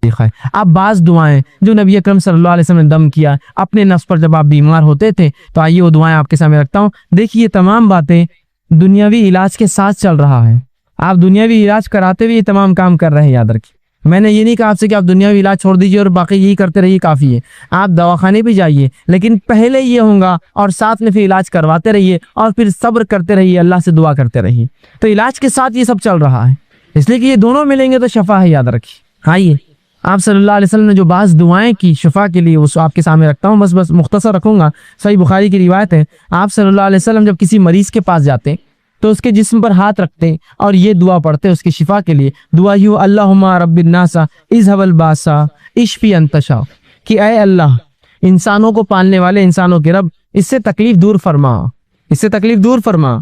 اب بعض دعائیں جو نبی اکرم صلی اللہ علیہ وسلم نے دم کیا اپنے نفس پر جب آپ بیمار ہوتے تھے، تو آئیے وہ دعائیں آپ کے سامنے رکھتا ہوں۔ دیکھیے تمام باتیں دنیاوی علاج کے ساتھ چل رہا ہے، آپ دنیاوی علاج کراتے ہوئے یہ تمام کام کر رہے ہیں، یاد رکھیے۔ میں نے یہ نہیں کہا آپ سے کہ آپ دنیاوی علاج چھوڑ دیجئے اور باقی یہی کرتے رہیے، کافی ہے۔ آپ دواخانے بھی جائیے، لیکن پہلے یہ ہوگا اور ساتھ میں پھر علاج کرواتے رہیے اور پھر صبر کرتے رہیے، اللہ سے دعا کرتے رہیے۔ تو علاج کے ساتھ یہ سب چل رہا ہے، اس لیے کہ یہ دونوں ملیں گے تو شفا ہے، یاد رکھیے۔ آئیے آپ صلی اللہ علیہ وسلم نے جو بعض دعائیں کی شفا کے لیے، اس آپ کے سامنے رکھتا ہوں، بس مختصر رکھوں گا۔ صحیح بخاری کی روایت ہے، آپ صلی اللہ علیہ وسلم جب کسی مریض کے پاس جاتے تو اس کے جسم پر ہاتھ رکھتے اور یہ دعا پڑھتے اس کی شفا کے لیے۔ دعا یوں، اللہم رب الناس اذھب الباس اشفی انت شافی، کہ اے اللہ انسانوں کو پالنے والے، انسانوں کے رب، اس سے تکلیف دور فرما، اس سے تکلیف دور فرما۔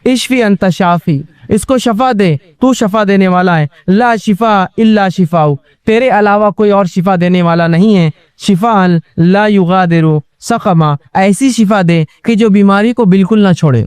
اشفی انت شافی، اس کو شفا دے، تو شفا دینے والا ہے۔ لا شفا الا شفاء، تیرے علاوہ کوئی اور شفا دینے والا نہیں ہے۔ شفاء لا یغادر سقما، ایسی شفا دے کہ جو بیماری کو بالکل نہ چھوڑے۔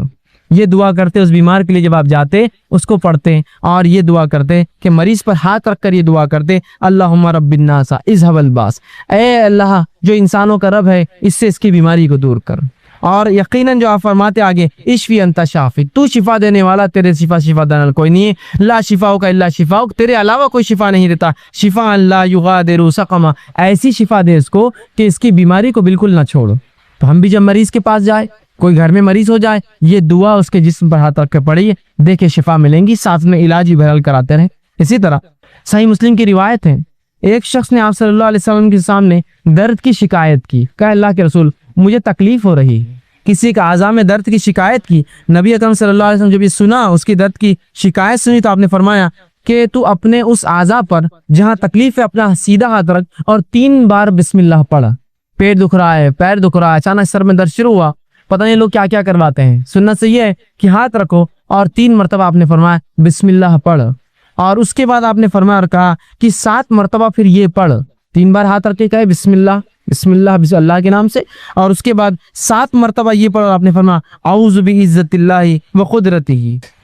یہ دعا کرتے اس بیمار کے لیے، جب آپ جاتے اس کو پڑھتے اور یہ دعا کرتے کہ مریض پر ہاتھ رکھ کر یہ دعا کرتے، اللہم رب الناس اذھب الباس، اے اللہ جو انسانوں کا رب ہے، اس سے اس کی بیماری کو دور کر۔ اور یقیناً جو آپ فرماتے آگے، اشفی انت شافی، تو شفا دینے والا، تیرے شفا دینے کوئی نہیں ہے۔ لا شفاء کا الا شفاء، تیرے علاوہ کوئی شفا نہیں دیتا۔ شفاء لا یغادر سقما، ایسی شفا دے اس کو کہ اس کی بیماری کو بالکل نہ چھوڑو۔ تو ہم بھی جب مریض کے پاس جائے، کوئی گھر میں مریض ہو جائے، یہ دعا اس کے جسم پر ہاتھ رکھ کے پڑھیے، دیکھے شفا ملیں گی، ساتھ میں علاج بھی بہرحال کراتے رہیں۔ اسی طرح صحیح مسلم کی روایت ہے، ایک شخص نے آپ صلی اللہ علیہ وسلم کے سامنے درد کی شکایت کی، کہا اللہ کے رسول مجھے تکلیف ہو رہی ہے، کسی کا اعضاء میں درد کی شکایت کی۔ نبی اکرم صلی اللہ علیہ وسلم جب یہ سنا، اس کی درد کی شکایت سنی، تو آپ نے فرمایا کہ تو اپنے اس اعضاء پر جہاں تکلیف ہے اپنا سیدھا ہاتھ رکھ اور 3 بار بسم اللہ پڑھ۔ پیٹ دکھ رہا ہے، پیر دکھ رہا ہے، اچانک سر میں درد شروع ہوا، پتہ نہیں لوگ کیا کیا کرواتے ہیں، سنت سے یہ ہے کہ ہاتھ رکھو اور 3 مرتبہ آپ نے فرمایا بسم اللہ پڑھ، اور اس کے بعد آپ نے فرمایا اور کہا کہ 7 مرتبہ پھر یہ پڑھ، 3 بار ہاتھ رکھ کے کہے بسم اللہ بسم اللہ بسم اللہ کے نام سے، اور اس کے بعد 7 مرتبہ یہ پڑھ، آپ نے فرمایا اعوذ بعزت اللہ وقدرتہ،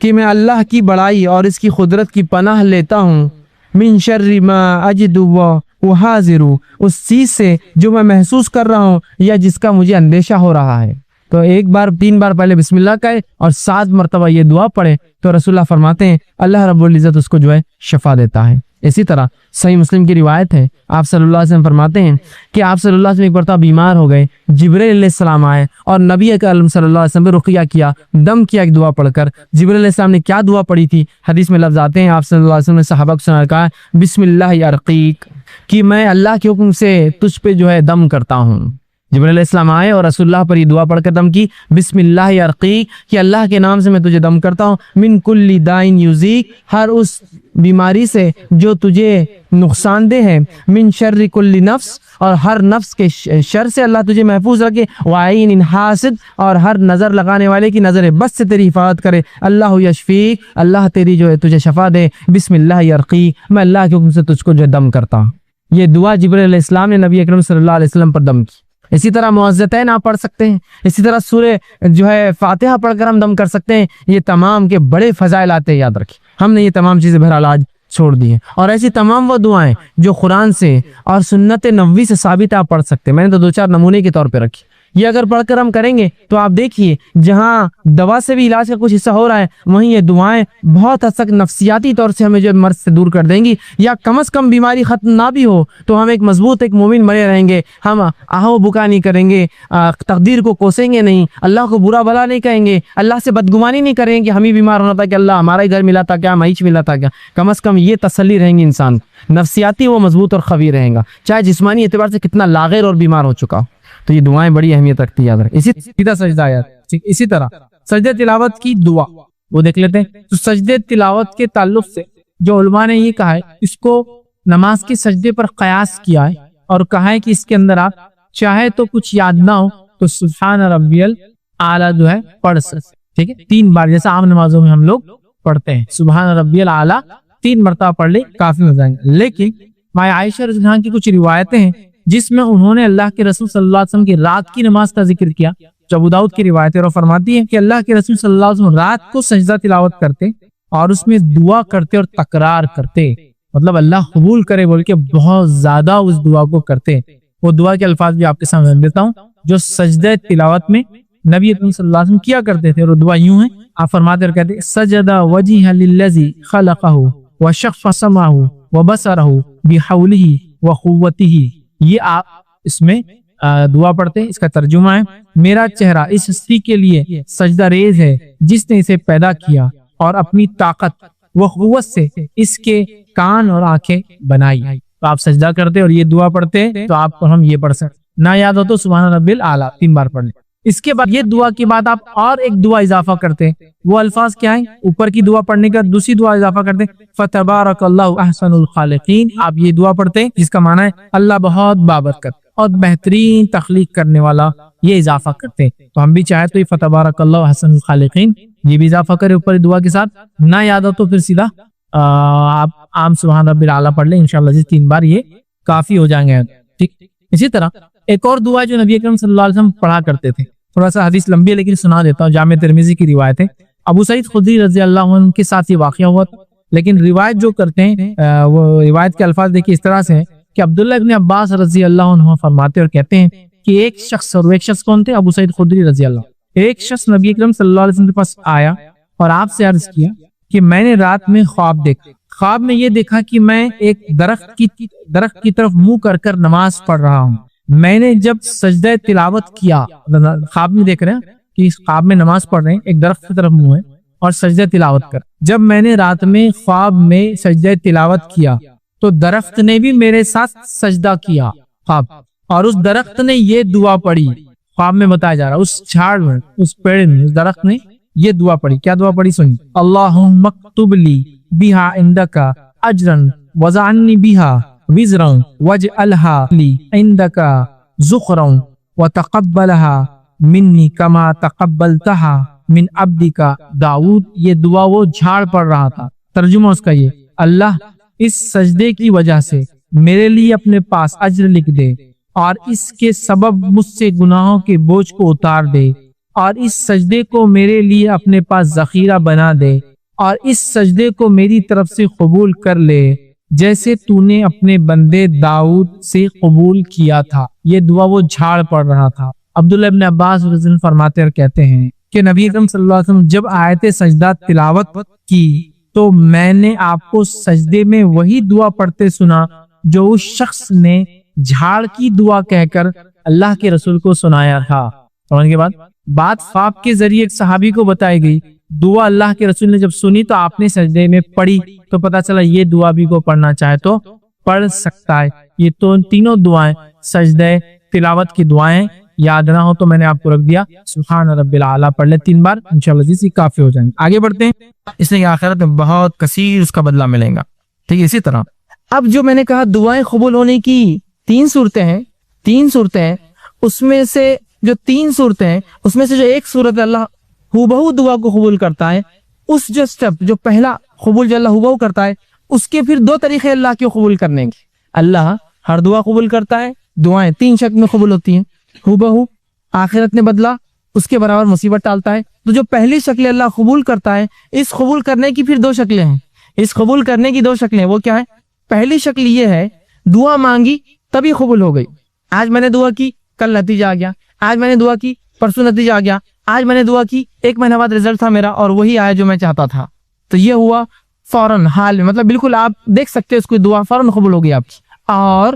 کہ میں اللہ کی بڑائی اور اس کی قدرت کی پناہ لیتا ہوں، من شر ما اجد وحاذر، اس چیز سے جو میں محسوس کر رہا ہوں یا جس کا مجھے اندیشہ ہو رہا ہے۔ تو 3 بار پہلے بسم اللہ کہے اور 7 مرتبہ یہ دعا پڑھے، تو رسول اللہ فرماتے ہیں اللہ رب العزت اس کو جو ہے شفا دیتا ہے۔ اسی طرح صحیح مسلم کی روایت ہے، آپ صلی اللہ علیہ وسلم فرماتے ہیں کہ آپ صلی اللہ علیہ وسلم ایک مرتبہ بیمار ہو گئے، جبرائیل علیہ السلام آئے اور نبی اکرم صلی اللہ علیہ وسلم پہ رقیہ کیا، دم کیا ایک دعا پڑھ کر۔ جبرائیل علیہ السلام نے کیا دعا پڑھی تھی؟ حدیث میں لفظ آتے ہیں، آپ صلی اللہ علیہ وسلم نے صحابہ کو سنا، کہا بسم اللہ ارقیک، کہ میں اللہ کے حکم سے تجھ پہ جو ہے دم کرتا ہوں۔ جبرائیل علیہ السلام آئے اور رسول اللہ پر یہ دعا پڑھ کر دم کی، بسم اللہ ارقیک، کہ اللہ کے نام سے میں تجھے دم کرتا ہوں، من کل دائن یوزیک، ہر اس بیماری سے جو تجھے نقصان دہ ہے، من شر کل نفس، اور ہر نفس کے شر سے اللہ تجھے محفوظ رکھے، وعین حاسد، اور ہر نظر لگانے والے کی نظر بس سے تیری حفاظت کرے، اللہ یشفیک، اللہ تیری جو ہے تجھے شفا دے، بسم اللہ ارقیک، میں اللہ کے حکم سے تجھ کو جو دم کرتا ہوں۔ یہ دعا جبرائیل علیہ السلام نے نبی اکرم صلی اللہ علیہ وسلم پر دم کی۔ اسی طرح معوذتین آپ پڑھ سکتے ہیں، اسی طرح سورہ جو ہے فاتحہ پڑھ کر ہم دم کر سکتے ہیں۔ یہ تمام کے بڑے فضائل آتے ہیں، یاد رکھیں۔ ہم نے یہ تمام چیزیں بہرحال آج چھوڑ دی ہیں، اور ایسی تمام وہ دعائیں جو قرآن سے اور سنت نبوی سے ثابت آپ پڑھ سکتے ہیں۔ میں نے تو 2-4 نمونے کے طور پہ رکھی، یہ اگر پڑھ کر ہم کریں گے تو آپ دیکھیے جہاں دوا سے بھی علاج کا کچھ حصہ ہو رہا ہے، وہیں یہ دعائیں بہت حد تک نفسیاتی طور سے ہمیں جو مرض سے دور کر دیں گی، یا کم از کم بیماری ختم نہ بھی ہو تو ہم ایک مضبوط ایک مومن بنے رہیں گے۔ ہم آہو بکا نہیں کریں گے، تقدیر کو کوسیں گے نہیں، اللہ کو برا بھلا نہیں کہیں گے، اللہ سے بدگمانی نہیں کریں گے کہ ہم ہی بیمار ہونا تھا کہ اللہ ہمارا ہی گھر ملا تھا کیا، مہیچ ملا تھا کیا۔ کم از کم یہ تسلی رہیں گی، انسان نفسیاتی وہ مضبوط اور قوی رہیں گا، چاہے جسمانی اعتبار سے کتنا لاغر اور بیمار ہو چکا ہو۔ تو یہ دعائیں بڑی اہمیت رکھتی ہے، یاد رکھیں۔ اسی طرح سجدہ تلاوت کی دعا وہ دیکھ لیتے ہیں۔ تو سجدہ تلاوت کے تعلق سے جو علماء نے یہ کہا ہے، اس کو نماز کے سجدے پر قیاس کیا ہے اور کہا ہے کہ اس کے اندر آپ چاہے تو کچھ یاد نہ ہو تو سبحان ربی الاعلیٰ جو ہے پڑھ سکتے، ٹھیک ہے، 3 بار، جیسا عام نمازوں میں ہم لوگ پڑھتے ہیں، سبحان ربی الاعلیٰ 3 مرتبہ پڑھ لے کافی ہو جائیں گے۔ لیکن ماں عائشہ رضی اللہ عنہا کی کچھ روایتیں ہیں جس میں انہوں نے اللہ کے رسول صلی اللہ علیہ وسلم کی رات کی نماز کا ذکر کیا، جو ابو داؤد کی روایت ہے، اور فرماتی ہے کہ اللہ کے رسول صلی اللہ علیہ وسلم رات کو سجدہ تلاوت کرتے اور اس میں دعا کرتے اور تکرار کرتے، مطلب اللہ قبول کرے بول کے بہت زیادہ اس دعا کو کرتے ہیں. وہ دعا کے الفاظ بھی آپ کے سامنے رکھ دیتا ہوں جو سجدہ تلاوت میں نبی اکرم صلی اللہ علیہ وسلم کیا کرتے تھے. اور دعا یوں ہے, آپ فرماتے اور کہتے ہیں سجد وجہ للذی خلقہ وشق سمعہ وبصرہ بحولہ وقوتہ. یہ آپ اس میں دعا پڑھتے ہیں. اس کا ترجمہ ہے میرا چہرہ اس ہستی کے لیے سجدہ ریز ہے جس نے اسے پیدا کیا اور اپنی طاقت و قوت سے اس کے کان اور آنکھیں بنائی. تو آپ سجدہ کرتے اور یہ دعا پڑھتے تو آپ کو ہم یہ پڑھ سکتے. نہ یاد ہو تو سبحان ربی الاعلیٰ 3 بار پڑھ لیں. اس کے بعد یہ دعا کے بعد آپ اور ایک دعا اضافہ کرتے ہیں. وہ الفاظ کیا ہیں؟ اوپر کی دعا پڑھنے کا دوسری دعا اضافہ کرتے ہیں فتبارک اللہ احسن الخالقین. آپ یہ دعا پڑھتے ہیں جس کا معنی ہے اللہ بہت بابرکت اور بہترین تخلیق کرنے والا. یہ اضافہ کرتے ہیں. تو ہم بھی چاہے تو یہ فتبارک اللہ احسن الخالقین یہ بھی اضافہ کرے اوپر دعا کے ساتھ. نہ یاد ہو تو پھر سیدھا آپ عام سبحان ربی الاعلیٰ پڑھ لیں. انشاءاللہ جس 3 بار یہ کافی ہو جائیں گے. ٹھیک. اسی طرح ایک اور دعا جو نبی اکرم صلی اللہ علیہ وسلم پڑھا کرتے تھے, تھوڑا سا حدیث لمبی ہے لیکن سنا دیتا ہوں. جامع ترمذی کی روایت ہے. ابو سعید خدری رضی اللہ عنہ کے ساتھ یہ واقعہ ہوا تھا, لیکن روایت جو کرتے ہیں وہ روایت کے الفاظ دیکھیے اس طرح سے ہیں کہ عبداللہ ابن عباس رضی اللہ عنہ فرماتے اور کہتے ہیں کہ ایک شخص, اور وہ ایک شخص کون تھے؟ ابو سعید خدری رضی اللہ. ایک شخص نبی اکرم صلی اللہ علیہ وسلم کے پاس آیا اور آپ سے عرض کیا کہ میں نے رات میں خواب دیکھا. خواب میں یہ دیکھا کہ میں ایک درخت کی طرف منہ کر کر نماز پڑھ رہا ہوں. میں نے جب سجدہ تلاوت کیا, خواب میں دیکھ رہے ہیں کہ اس خواب میں نماز پڑھ رہے ہیں, ایک درخت کی طرف منہ ہے اور سجدہ تلاوت کر. جب میں نے رات میں خواب میں سجدہ تلاوت کیا تو درخت نے بھی میرے ساتھ سجدہ کیا خواب, اور اس درخت نے یہ دعا پڑھی. خواب میں بتایا جا رہا اس جھاڑ میں, اس پیڑ میں, اس درخت نے یہ دعا پڑھی. کیا دعا پڑھی سنی؟ اللہم اکتب لی بہا عندک اجرا وزعنی بہا وزرا واجعلہا لی عندک ذخرا وتقبلہا منی کما تقبلتہا من عبدک داؤد. یہ دعا وہ جھاڑ پڑھ رہا تھا. ترجمہ اس کا یہ, اللہ اس سجدے کی وجہ سے میرے لیے اپنے پاس اجر لکھ دے اور اس کے سبب مجھ سے گناہوں کے بوجھ کو اتار دے, اور اس سجدے کو میرے لیے اپنے پاس ذخیرہ بنا دے, اور اس سجدے کو میری طرف سے قبول کر لے جیسے تو نے اپنے بندے داؤد سے قبول کیا تھا. یہ دعا وہ جھاڑ پڑھ رہا تھا. عبداللہ ابن عباس رضی اللہ عنہ فرماتے اور کہتے ہیں کہ نبی اکرم صلی اللہ علیہ وسلم جب آیت سجدہ تلاوت کی تو میں نے آپ کو سجدے میں وہی دعا پڑھتے سنا جو اس شخص نے جھاڑ کی دعا کہہ کر اللہ کے رسول کو سنایا تھا. اور ان کے بعد بات خواب کے ذریعے ایک صحابی کو بتائی گئی. دعا اللہ کے رسول نے جب سنی تو آپ نے سجدے میں پڑھی تو پتا چلا یہ دعا بھی کو پڑھنا چاہے تو پڑھ سکتا ہے. یہ تو تینوں دعائیں سجدہ تلاوت کی دعائیں. یاد نہ ہو تو میں نے آپ کو رکھ دیا سبحان ربی الاعلیٰ پڑھ لے 3 بار, انشاءاللہ جیسی کافی ہو جائیں گے. آگے بڑھتے ہیں. اس نے آخرت میں بہت کثیر اس کا بدلہ ملے گا. ٹھیک ہے. اسی طرح اب جو میں نے کہا دعائیں قبول ہونے کی 3 صورتیں ہیں, اس میں سے جو 3 صورتیں ہیں اس میں سے جو ایک صورت اللہ ہو دعا کو قبول کرتا ہے, اس جو سٹیپ جو پہلا قبول جو اللہ ہو کرتا ہے, اس کے پھر 2 طریقے اللہ کے قبول کرنے کے. اللہ ہر دعا قبول کرتا ہے. دعائیں 3 شکل میں قبول ہوتی ہیں. ہو آخرت میں بدلہ, اس کے برابر مصیبت ٹالتا ہے. تو جو پہلی شکل اللہ قبول کرتا ہے, اس قبول کرنے کی پھر 2 شکلیں ہیں. اس قبول کرنے کی 2 شکلیں وہ کیا ہے؟ پہلی شکل یہ ہے دعا مانگی تبھی قبول ہو گئی. آج میں نے دعا کی کل نتیجہ آ گیا, آج میں نے دعا کی پرسوں نتیجہ آ گیا, آج میں نے دعا کی 1 مہینہ بعد رزلٹ تھا میرا اور وہی آیا جو میں چاہتا تھا. تو یہ ہوا فوراً حال میں, مطلب بالکل آپ دیکھ سکتے ہیں اس کو دعا فوراً قبول ہو گئی آپ کی. اور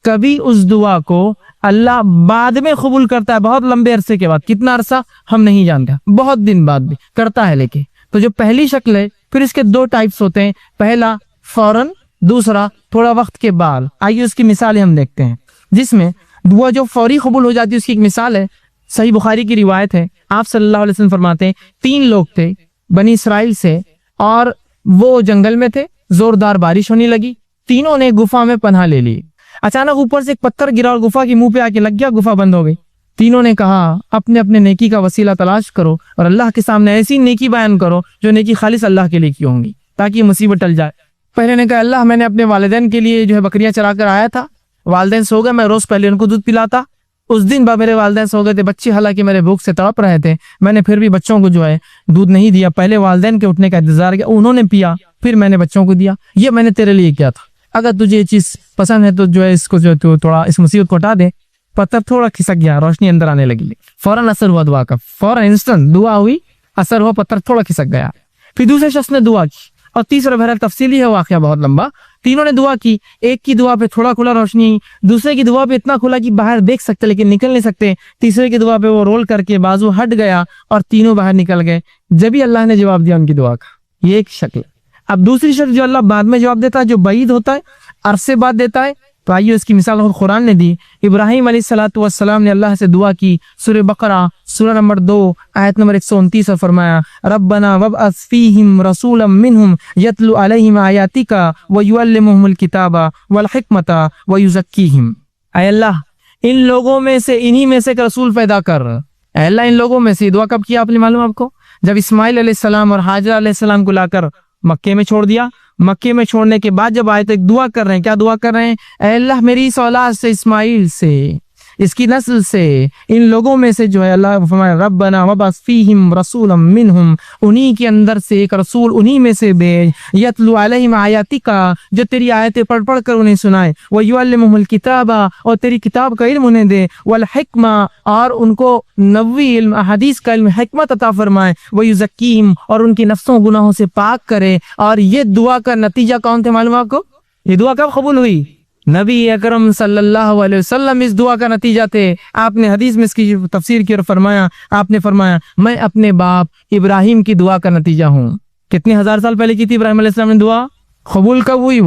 کبھی اس دعا کو اللہ بعد میں قبول کرتا ہے, بہت لمبے عرصے کے بعد. کتنا عرصہ ہم نہیں جانتے, بہت دن بعد بھی کرتا ہے. لیکن تو جو پہلی شکل ہے پھر اس کے 2 ٹائپس ہوتے ہیں. پہلا فوراً, دوسرا تھوڑا وقت کے بعد. آئیے اس کی مثالیں ہم دیکھتے ہیں. جس میں دعا جو فوری قبول ہو جاتی ہے اس کی ایک مثال ہے, صحیح بخاری کی روایت ہے. آپ صلی اللہ علیہ وسلم فرماتے ہیں 3 لوگ تھے بنی اسرائیل سے, اور وہ جنگل میں تھے. زوردار بارش ہونے لگی, تینوں نے گفا میں پناہ لے لی. اچانک اوپر سے ایک پتھر گرا اور گفا کے منہ پہ آ کے لگ گیا, گفا بند ہو گئی. تینوں نے کہا اپنے اپنے نیکی کا وسیلہ تلاش کرو اور اللہ کے سامنے ایسی نیکی بیان کرو جو نیکی خالص اللہ کے لیے کی ہوں گی تاکہ مصیبت ٹل جائے. پہلے نے کہا اللہ میں نے اپنے والدین کے لیے جو ہے بکریاں چرا کر آیا تھا, والدین سو گئے, میں روز پہلے ان کو دودھ پلاتا. اس دن بعد میرے والدین سو گئے تھے, بچے حالانکہ میرے بھوک سے تڑپ رہے تھے, میں نے پھر بھی بچوں کو جو ہے دودھ نہیں دیا. پہلے والدین کے اٹھنے کا انتظار کیا, انہوں نے پیا, پھر میں نے بچوں کو دیا. یہ میں نے تیرے لیے کیا تھا. اگر تجھے یہ چیز پسند ہے تو جو ہے اس کو جو تو تھوڑا اس مصیبت کو ہٹا دے. پتھر تھوڑا کھسک گیا, روشنی اندر آنے لگی, فوراً اثر ہوا دعا کا, فوراً انسٹنٹ دعا ہوئی, اثر ہوا, پتھر تھوڑا کھسک گیا. پھر دوسرے شخص نے دعا کی, اور تیسرا بہرحال تفصیلی ہے واقعہ بہت لمبا, تینوں نے دعا کی. ایک کی دعا پہ تھوڑا کھلا روشنی, دوسرے کی دعا پہ اتنا کھلا کہ باہر دیکھ سکتے لیکن نکل نہیں سکتے, تیسرے کی دعا پہ وہ رول کر کے بازو ہٹ گیا اور تینوں باہر نکل گئے. جبھی اللہ نے جواب دیا ان کی دعا کا. یہ ایک شکل. اب دوسری شکل جو اللہ بعد میں جواب دیتا ہے, جو بعید ہوتا ہے, عرصے بعد دیتا ہے, تو آئیے اس کی مثال خود قرآن نے دی. ابراہیم علیہ السلام نے اللہ سے دعا کی, سورہ بقرہ سورہ نمبر 2 آیت نمبر 129 فرمایا, ربنا وابعث فیہم رسولا منہم یتلو علیہم آیاتک ویعلمہم الکتاب والحکمت ویزکیہم. اے اللہ ان لوگوں میں سے, انہی میں سے ایک رسول پیدا کر. اے اللہ ان لوگوں میں سے. دعا کب کیا آپ نے معلوم آپ کو؟ جب اسماعیل علیہ السلام اور حاجرہ علیہ السلام کو لا کر مکے میں چھوڑ دیا. مکے میں چھوڑنے کے بعد جب آئے تو ایک دعا کر رہے ہیں. کیا دعا کر رہے ہیں؟ اے اللہ میری اس اولاد سے, اسماعیل سے, اس کی نسل سے, ان لوگوں میں سے جو ہے اللہ فرمایا ربنا وابعث فیہم رسولا منہم, انہی کے اندر سے ایک رسول انہی میں سے بھیج, یتلو علیہم آیاتک, جو تیری آیتیں پڑھ پڑھ کر انہیں سنائے, ویعلمہم الکتاب, اور تیری کتاب کا علم انہیں دے, والحکمہ, اور ان کو نبوی علم احادیث کا علم حکمت عطا فرمائے, ویزکیہم, اور ان کی نفسوں گناہوں سے پاک کرے. اور یہ دعا کا نتیجہ کون تھے معلوم آپ کو؟ یہ دعا کب قبول ہوئی؟ نبی اکرم صلی اللہ علیہ وسلم اس دعا کا نتیجہ تھے. آپ نے حدیث میں اس کی تفسیر کی اور فرمایا, آپ نے فرمایا میں اپنے باپ ابراہیم کی دعا کا نتیجہ ہوں. کتنے ہزار سال پہلے کی تھی ابراہیم علیہ السلام نے دعا؟ قبول کب ہوئی؟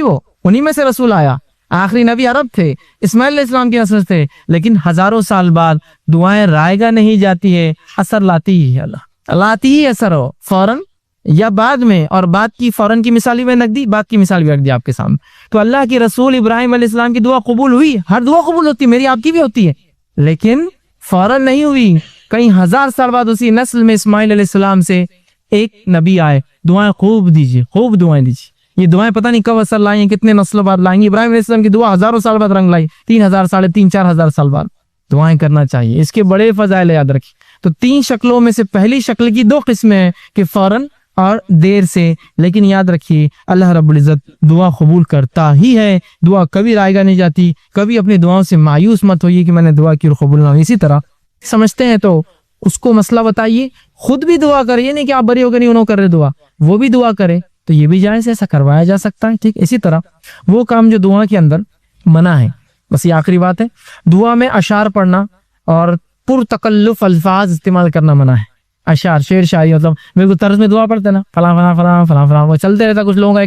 وہ انہی میں سے رسول آیا. آخری نبی عرب تھے, اسماعیل علیہ السلام کی نسل تھے, لیکن ہزاروں سال بعد دعائیں رائے گاہ نہیں جاتی ہے, اثر لاتی ہی ہے. اللہ لاتی ہی اثر ہو فوراً یا بعد میں. اور بعد کی فوراً کی مثال بھی میں رکھ دی, بعد کی مثال بھی رکھ دی آپ کے سامنے. تو اللہ کے رسول ابراہیم علیہ السلام کی دعا قبول ہوئی. ہر دعا قبول ہوتی ہے, میری آپ کی بھی ہوتی ہے, لیکن فوراً نہیں ہوئی. کئی ہزار سال بعد اسی نسل میں اسماعیل علیہ السلام سے ایک نبی آئے. دعائیں خوب دیجیے, خوب دعائیں دیجیے. یہ دعائیں پتہ نہیں کب اثر لائیں, کتنے نسلوں بعد لائیں گی. ابراہیم علیہ السلام کی دعا ہزاروں سال بعد رنگ لائی, 3000 3,000 4,000 سال بعد. دعائیں کرنا چاہیے, اس کے بڑے فضائل یاد رکھیں. تو 3 شکلوں میں سے پہلی شکل کی 2 قسمیں ہیں کہ فوراً اور دیر سے. لیکن یاد رکھیے اللہ رب العزت دعا قبول کرتا ہی ہے. دعا کبھی رائے گاہ نہیں جاتی. کبھی اپنی دعاؤں سے مایوس مت ہوئیے کہ میں نے دعا کی اور قبول نہ ہوئی. اسی طرح سمجھتے ہیں تو اس کو مسئلہ بتائیے, خود بھی دعا کرے, یہ نہیں کہ آپ بری ہو کے نہیں انہوں کر رہے دعا, وہ بھی دعا کرے, تو یہ بھی جائز ہے, ایسا کروایا جا سکتا ہے. ٹھیک. اسی طرح وہ کام جو دعا کے اندر منع ہے, بس یہ آخری بات ہے, دعا میں اشعار پڑھنا اور پرتکلف الفاظ استعمال کرنا منع ہے. اشعار, شعر شاعری, مطلب بالکل طرز میں دعا پڑھتے نا, فلاں فلاں فلاں فلاں فلاں, وہ چلتے رہتا. کچھ لوگوں کا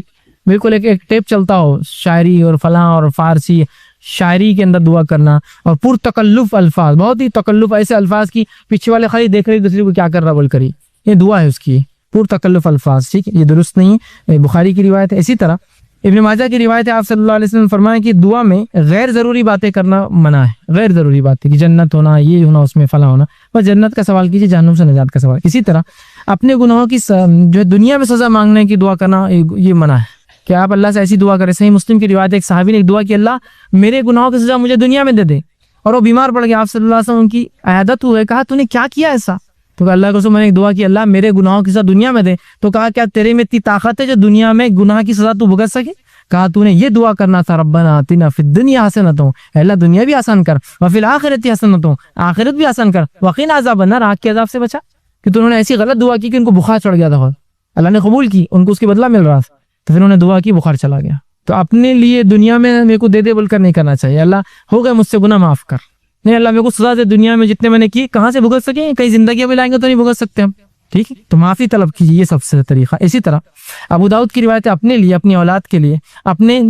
بالکل ایک ٹیپ چلتا ہو, شاعری اور فلاں اور فارسی شاعری کے اندر دعا کرنا, اور پرتکلف الفاظ, بہت ہی تکلف ایسے الفاظ کی پیچھے والے خالی دیکھ رہے دوسرے کو کیا کر رہا بول کری, یہ دعا ہے اس کی, پرتکلف الفاظ. ٹھیک ہے, یہ درست نہیں ہے. بخاری کی روایت ہے. اسی طرح ابن ماجہ کی روایت ہے, آپ صلی اللہ علیہ وسلم فرمائیں کہ دعا میں غیر ضروری باتیں کرنا منع ہے. غیر ضروری باتیں کہ جنت ہونا, یہ ہونا, اس میں فلاں ہونا, بس جنت کا سوال کیجیے, جہنم سے نجات کا سوال. اسی طرح اپنے گناہوں کی جو دنیا میں سزا مانگنے کی دعا کرنا یہ منع ہے کہ آپ اللہ سے ایسی دعا کریں. صحیح مسلم کی روایت ہے, ایک صحابی نے ایک دعا کی, اللہ میرے گناہوں کی سزا مجھے دنیا میں دے دے, اور وہ بیمار پڑ گیا. آپ صلی اللہ علیہ وسلم کی عیادت ہوئے, کہا تو نے کیا کیا ایسا؟ تو اللہ کے رسول میں نے ایک دعا کی, اللہ میرے گناہوں کی سزا دنیا میں دے. تو کہا کیا تیرے میں اتنی طاقت ہے جو دنیا میں گناہ کی سزا تو بھگت سکے؟ کہا تو نے یہ دعا کرنا تھا, ربنا آتنا فی الدنیا حسنۃ, اللہ دنیا بھی آسان کر, وفی الآخرۃ حسنۃ, آخرت بھی آسان کر, وقنا عذاب النار, آگ کے عذاب سے بچا. کہ تو انہوں نے ایسی غلط دعا کی کہ ان کو بخار چڑھ گیا تھا, اللہ نے قبول کی, ان کو اس کی بدلہ مل رہا تھا, تو پھر انہوں نے دعا کی, بخار چلا گیا. تو اپنے لیے دنیا میں میرے کو دے دے بول کر نہیں کرنا چاہیے. اللہ ہو گئے مجھ سے گناہ معاف کر, نہیں اللہ میرے کو سزا دے, دنیا میں جتنے میں نے کی کہاں سے بھگت سکیں, کئی زندگیاں بھی لائیں گے تو نہیں بھگت سکتے ہم. ٹھیک ہے, تو معافی طلب کیجیے, یہ سب سے طریقہ. اسی طرح ابو داؤد کی روایت ہے, اپنے لیے, اپنی اولاد کے لیے, اپنے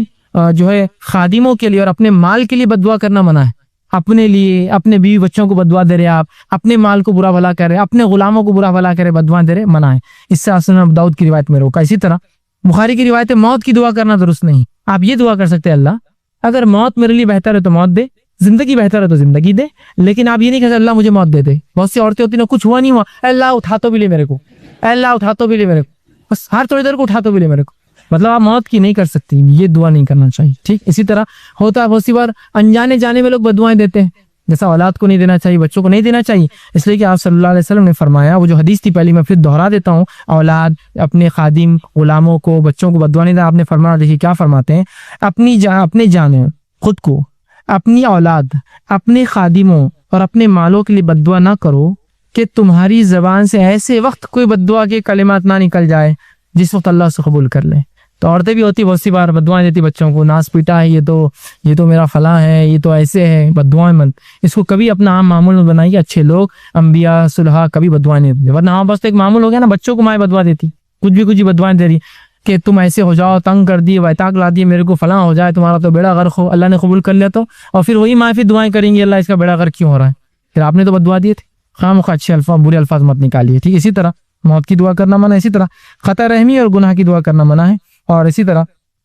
جو ہے خادموں کے لیے اور اپنے مال کے لیے بددعا کرنا منع ہے. اپنے لیے, اپنے بیوی بچوں کو بددعا دے رہے, آپ اپنے مال کو برا بھلا کر رہے, اپنے غلاموں کو برا بھلا کرے, بددعا دے رہے, منع ہے. اس سے اصل میں ابو داؤد کی روایت میں روکا. اسی طرح بخاری کی روایت ہے, موت کی دعا کرنا درست نہیں. آپ یہ دعا کر سکتے ہیں, اللہ اگر موت میرے لیے بہتر ہے تو موت دے, زندگی بہتر ہے تو زندگی دے, لیکن آپ یہ نہیں کہہ سکتے اللہ مجھے موت دے دے. بہت سی عورتیں ہوتی ہیں, کچھ ہوا نہیں ہوا, اللہ اٹھا تو بھی لے میرے کو, اللہ اٹھا تو بھی لے میرے کو, بس ہر تھوڑی دیر کو اٹھا تو بھی لے میرے کو. مطلب آپ موت کی نہیں کر سکتی, یہ دعا نہیں کرنا چاہیے. ٹھیک. اسی طرح ہوتا ہے بہت سی بار انجانے جانے میں لوگ بددعائیں دیتے ہیں, جیسا اولاد کو نہیں دینا چاہیے بچوں کو نہیں دینا چاہیے، اس لیے کہ آپ صلی اللہ علیہ وسلم نے فرمایا، وہ جو حدیث تھی پہلی میں پھر دہرا دیتا ہوں، اولاد اپنے خادم غلاموں کو بچوں کو بددعا نہیں دینا۔ آپ نے فرمایا، دیکھیے کیا فرماتے ہیں، اپنی جانیں خود کو، اپنی اولاد، اپنے خادموں اور اپنے مالوں کے لیے بددعا نہ کرو کہ تمہاری زبان سے ایسے وقت کوئی بددعا کے کلمات نہ نکل جائے جس وقت اللہ سے قبول کر لے۔ تو عورتیں بھی ہوتی بہت سی بار بددعائیں دیتی بچوں کو، ناز پیٹا ہے، یہ تو میرا فلاں ہے، یہ تو ایسے ہے، بددعائیں مت، اس کو کبھی اپنا عام معمول میں بنائیے۔ اچھے لوگ انبیاء صلحاء کبھی بددعائیں نہیں دیتے، ورنہ ہاں بس ایک معمول ہو گیا نا، بچوں کو مائیں بددعا دیتی، کچھ بھی بددعائیں دے رہی کہ تم ایسے ہو جاؤ، تنگ کر دیے، ویتاق لا دیے، میرے کو فلاں ہو جائے، تمہارا تو بیڑا غرق ہو، اللہ نے قبول کر لیا تو، اور پھر وہی مائیں پھر دعائیں کریں گی، اللہ اس کا بیڑا غرق کیوں ہو رہا ہے، پھر آپ نے تو بددعا دیے تھے۔ خام خواہ اچھے الفاظ برے الفاظ مت نکالیے، ٹھیک ہے۔ اسی طرح موت کی دعا کرنا منع ہے، اسی طرح خطا رحمی اور گناہ کی دعا کرنا منع ہے، اور اسی طرح